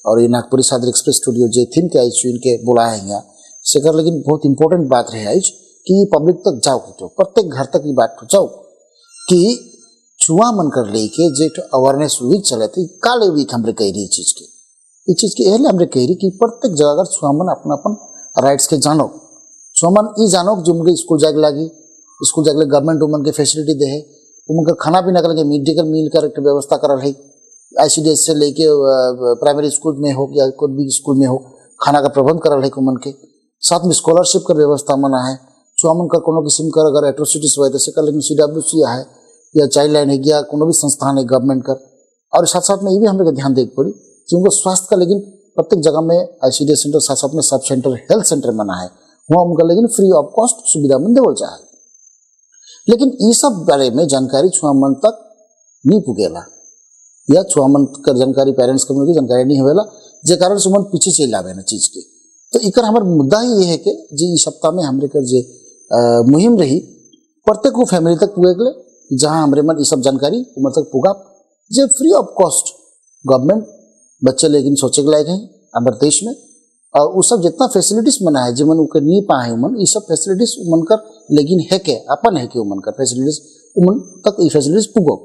और ये नागपुरी सादरी एक्सप्रेस स्टूडियो जे थीम के आज इनके बोला है यहाँ से कर, लेकिन बहुत इंपॉर्टेंट बात रहे आज कि पब्लिक तक जाओ, तो प्रत्येक घर तक ये बात जाओ कि छुआ मन कर लेके जे अवेयरनेस वीक चले थे, काले वीक हमरे कह रही चीज की एहले हमरे कह रही कि प्रत्येक जगह अगर छुआ मन अपन अपन राइट्स के जानो, छुआ मन ई जानो जो उनके स्कूल जाके लगी, स्कूल जाके गवर्नमेंट उमन के फैसिलिटी दे है, उनका खाना पीना कर लगे मिड डे मील का व्यवस्था करल है, ICDS से लेके प्राइमरी स्कूल में हो या कोई भी स्कूल में हो खाना का प्रबंध करल है उमन के, साथ में स्कॉलरशिप का व्यवस्था मना है। छुआ मन का कोनो किस्म का अगर एट्रोसिटीज हुआ तो कर, लेकिन CWC है या चाइल्ड लाइन है या कोनो भी संस्थान है गवर्नमेंट का, और साथ साथ में ये भी हमें ध्यान देख पड़ी कि उनको स्वास्थ्य का, लेकिन प्रत्येक जगह में ICDS सेंटर साथ साथ में सब सेंटर हेल्थ सेंटर बना है, वहाँ उनका लेकिन फ्री ऑफ कॉस्ट सुविधा में देवल चाहे, लेकिन ये सब बारे में जानकारी छुआ मन तक नहीं पुगेला या छुआ मन कर जानकारी पेरेंट्स कम्युनिटी जानकारी नहीं होवेला, जे कारण से मन पीछे चल आवे ना चीज के। तो इकर हमार मुद्दा ही ये है कि जी इस सप्ताह में हमरे कर जे मुहिम रही प्रत्येक को फैमिली तक पुगे के, जहाँ हमरे मन ये सब जानकारी उमर तक पुगा जे फ्री ऑफ कॉस्ट गवर्नमेंट बच्चे लेकिन सोचे के लायक है हमारे देश में, और वो सब जितना फैसिलिटीज मना है जिमन उनके नहीं पाए उमन ये सब फैसिलिटीज उमन कर, लेकिन है के अपन है कि उमन कर फैसिलिटीज उमन तक ये फैसिलिटीज पुगो,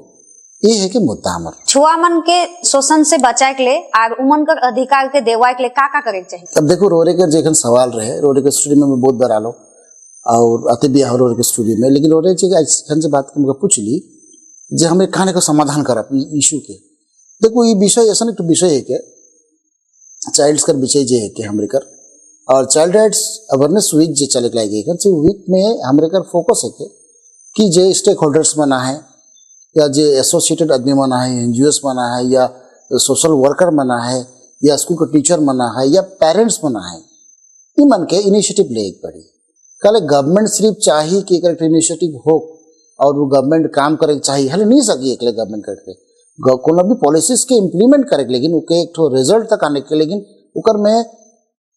ये है कि मुद्दा हमार। छुआ मन के शोषण से बचाए के लिए और उमन कर अधिकार के देवाए के लिए का करे चाहिए? अब देखो रोरे के जेखन सवाल रहे, रोरे के स्टूडियो में मैं बहुत बार आलो और आते भी आ रोरे के स्टूडियो में, लेकिन रोरे जी से बात मुझे पूछ ली जे हमें खाने का समाधान कर अपनी इशू के। देखो ये विषय ऐसा एक विषय है कि चाइल्ड्स कर विषय जे है कि हमरे कर, और चाइल्ड राइट्स अवेयरनेस वीक जे चले लागे वीक में हमरे कर फोकस है कि जे स्टेक होल्डर्स मना है या जे एसोसिएटेड आदमी मना है, NGOs मना है या सोशल वर्कर मना है या स्कूल का टीचर मना है या पेरेंट्स मना है, ये मन के इनिशिएटिव ले पड़ी। कल गवर्नमेंट सिर्फ चाहिए कि एक इनिशिएटिव हो और वो गवर्नमेंट काम करे चाहिए, हले नहीं सकी एक गवर्नमेंट करके कोनो भी पॉलिसीज के इम्प्लीमेंट करे, लेकिन उके एक रिजल्ट तक आने के, लेकिन उकर में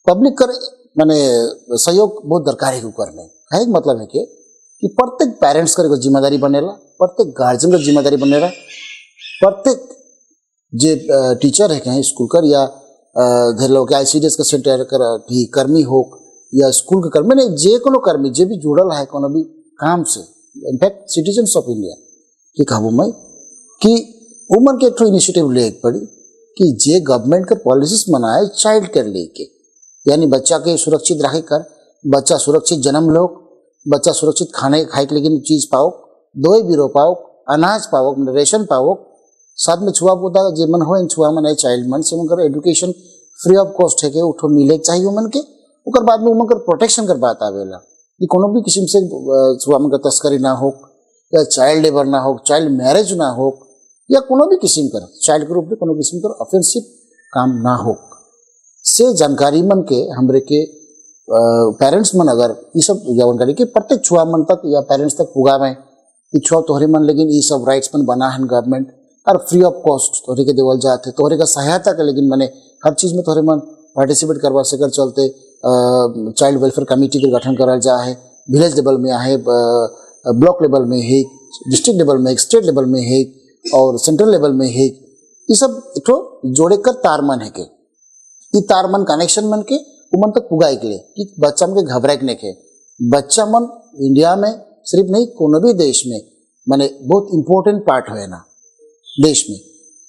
पब्लिक कर माने सहयोग बहुत दरकार है। उकर में है मतलब है कि प्रत्येक पेरेंट्स कर जिम्मेदारी बनेला, प्रत्येक गार्जियन का जिम्मेदारी बनेला, प्रत्येक जे टीचर है कहीं स्कूल कर या घर लोग ICDS का सेंटर कर भी कर्मी हो या स्कूल के कर्मी नहीं, जे कोनो कर्मी जे भी जुड़ल है कोनो भी काम से, इनफैक्ट सिटीजन्स ऑफ इंडिया की कहूँ मैं कि उमन के एक इनिशिएटिव ले पड़ी कि जे गवर्नमेंट का पॉलिसीज बनाए चाइल्ड केयर लेके, यानी बच्चा के सुरक्षित रखे कर, बच्चा सुरक्षित जन्म लो, बच्चा सुरक्षित खाने खाए के लेकिन चीज पाओ, दवाई बीरो पाओ, अनाज पाओ, रेशन पाओ, साथ में छुआ पौधा जे मन हो छुआ मन है चाइल्ड मन से उनकर एजुकेशन फ्री ऑफ कॉस्ट है के उठो मिले चाहिए उमन के, उकर बाद में उमन कर प्रोटेक्शन कर बात आवेला कि कोनो भी किस्म से छुआ मन का तस्करी ना हो या चाइल्ड लेबर ना हो, चाइल्ड मैरिज ना हो या कोनो भी किस्म कर चाइल्ड के रूप में कोनो किस्म कर ऑफेंसिव काम ना हो, से जानकारी मन के हमरे के पेरेंट्स मन अगर ये सब जानकारी के प्रत्येक छुआ मन तक या पेरेंट्स तक पुगावे छुआ तोहरे मन, लेकिन ये सब राइट्स मन बना है गवर्नमेंट और फ्री ऑफ कॉस्ट तोहरे के देवल जाते, तोहरे का सहायता के, लेकिन मैंने हर चीज में तोहरे मन पार्टिसिपेट करवा सकर चलते चाइल्ड वेलफेयर कमेटी के गठन करा जा है, विलेज लेवल में है, ब्लॉक लेवल में है, डिस्ट्रिक्ट लेवल में, स्टेट लेवल में है और सेंट्रल लेवल में है, ये सब तो जोड़े कर तारमन है के, ये तारमन कनेक्शन मन के उमन तक पुगाए के लिए कि बच्चा मन के घबराए के नहीं, बच्चा मन इंडिया में सिर्फ नहीं कोनो भी देश में माने बहुत इंपॉर्टेंट पार्ट है ना देश में,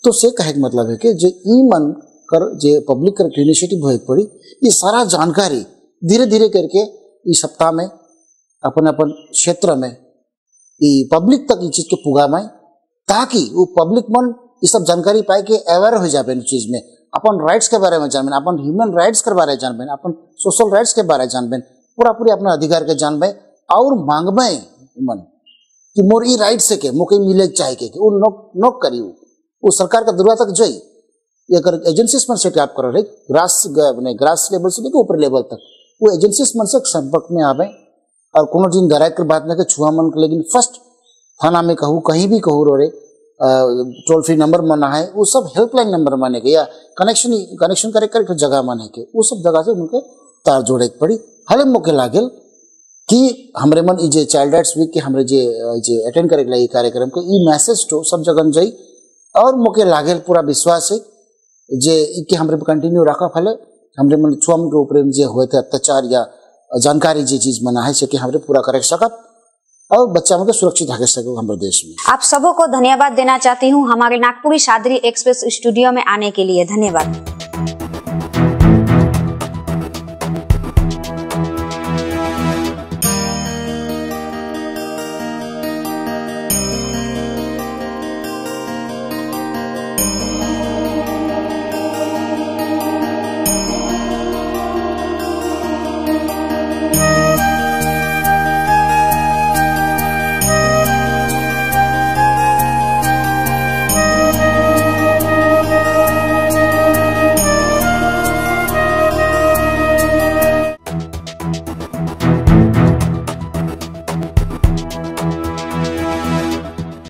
तो से कहे के मतलब है कि जे ई मन कर जे पब्लिक कर इनिशिएटिव होए पड़ी, ये सारा जानकारी धीरे धीरे करके इस सप्ताह में अपन अपन क्षेत्र में ये पब्लिक तक ये चीज के पुगाए, ताकि वो पब्लिक मन ये सब जानकारी पाए के अवेयर हो जाए चीज में, अपन राइट्स के बारे में जानबे, अपन ह्यूमन राइट्स के बारे में जानबे, अपन सोशल राइट्स के बारे में जानबे, पूरा पूरी अपना अधिकार के जानबे और मांगबे मन कि मोर ई राइट से के मोके मिले चाहे के वो नोक करी, वो सरकार का दरवाजा तक जाई, ये कर एजेंसीज मन से टैप कर रहे ग्रास लेवल से लेकर ऊपर लेवल तक वो एजेंसीज मन से संपर्क में आवे और कोनो दिन डायरेक्ट बात नहीं के छुआ मन के, लेकिन फर्स्ट थाना में कहूँ कहीं भी कहूँ रो रे टोल फ्री नंबर मना है, वो सब हेल्पलाइन नंबर माने के या कनेक्शन करे कर जगह माने के, वो सब जगह से उनके तार जोड़े पड़ी। हले मौके लागेल कि हमरे मन जे चाइल्ड राइट्स वीक के हमरे जे अटेंड करे ये कार्यक्रम को ई मैसेज तो सब जगह जाई और मौके लागेल पूरा विश्वास है जे कि हमरे कंटिन्यू रखा फले हमरे मन छुआम के ऊपर जे हुए थे अत्याचार या जानकारी जे चीज मना है से कि हमरे पूरा करे सकत और बच्चा में सुरक्षित रख सको हमारे देश में। आप सबों को धन्यवाद देना चाहती हूँ हमारे नागपुरी शादरी एक्सप्रेस स्टूडियो में आने के लिए। धन्यवाद।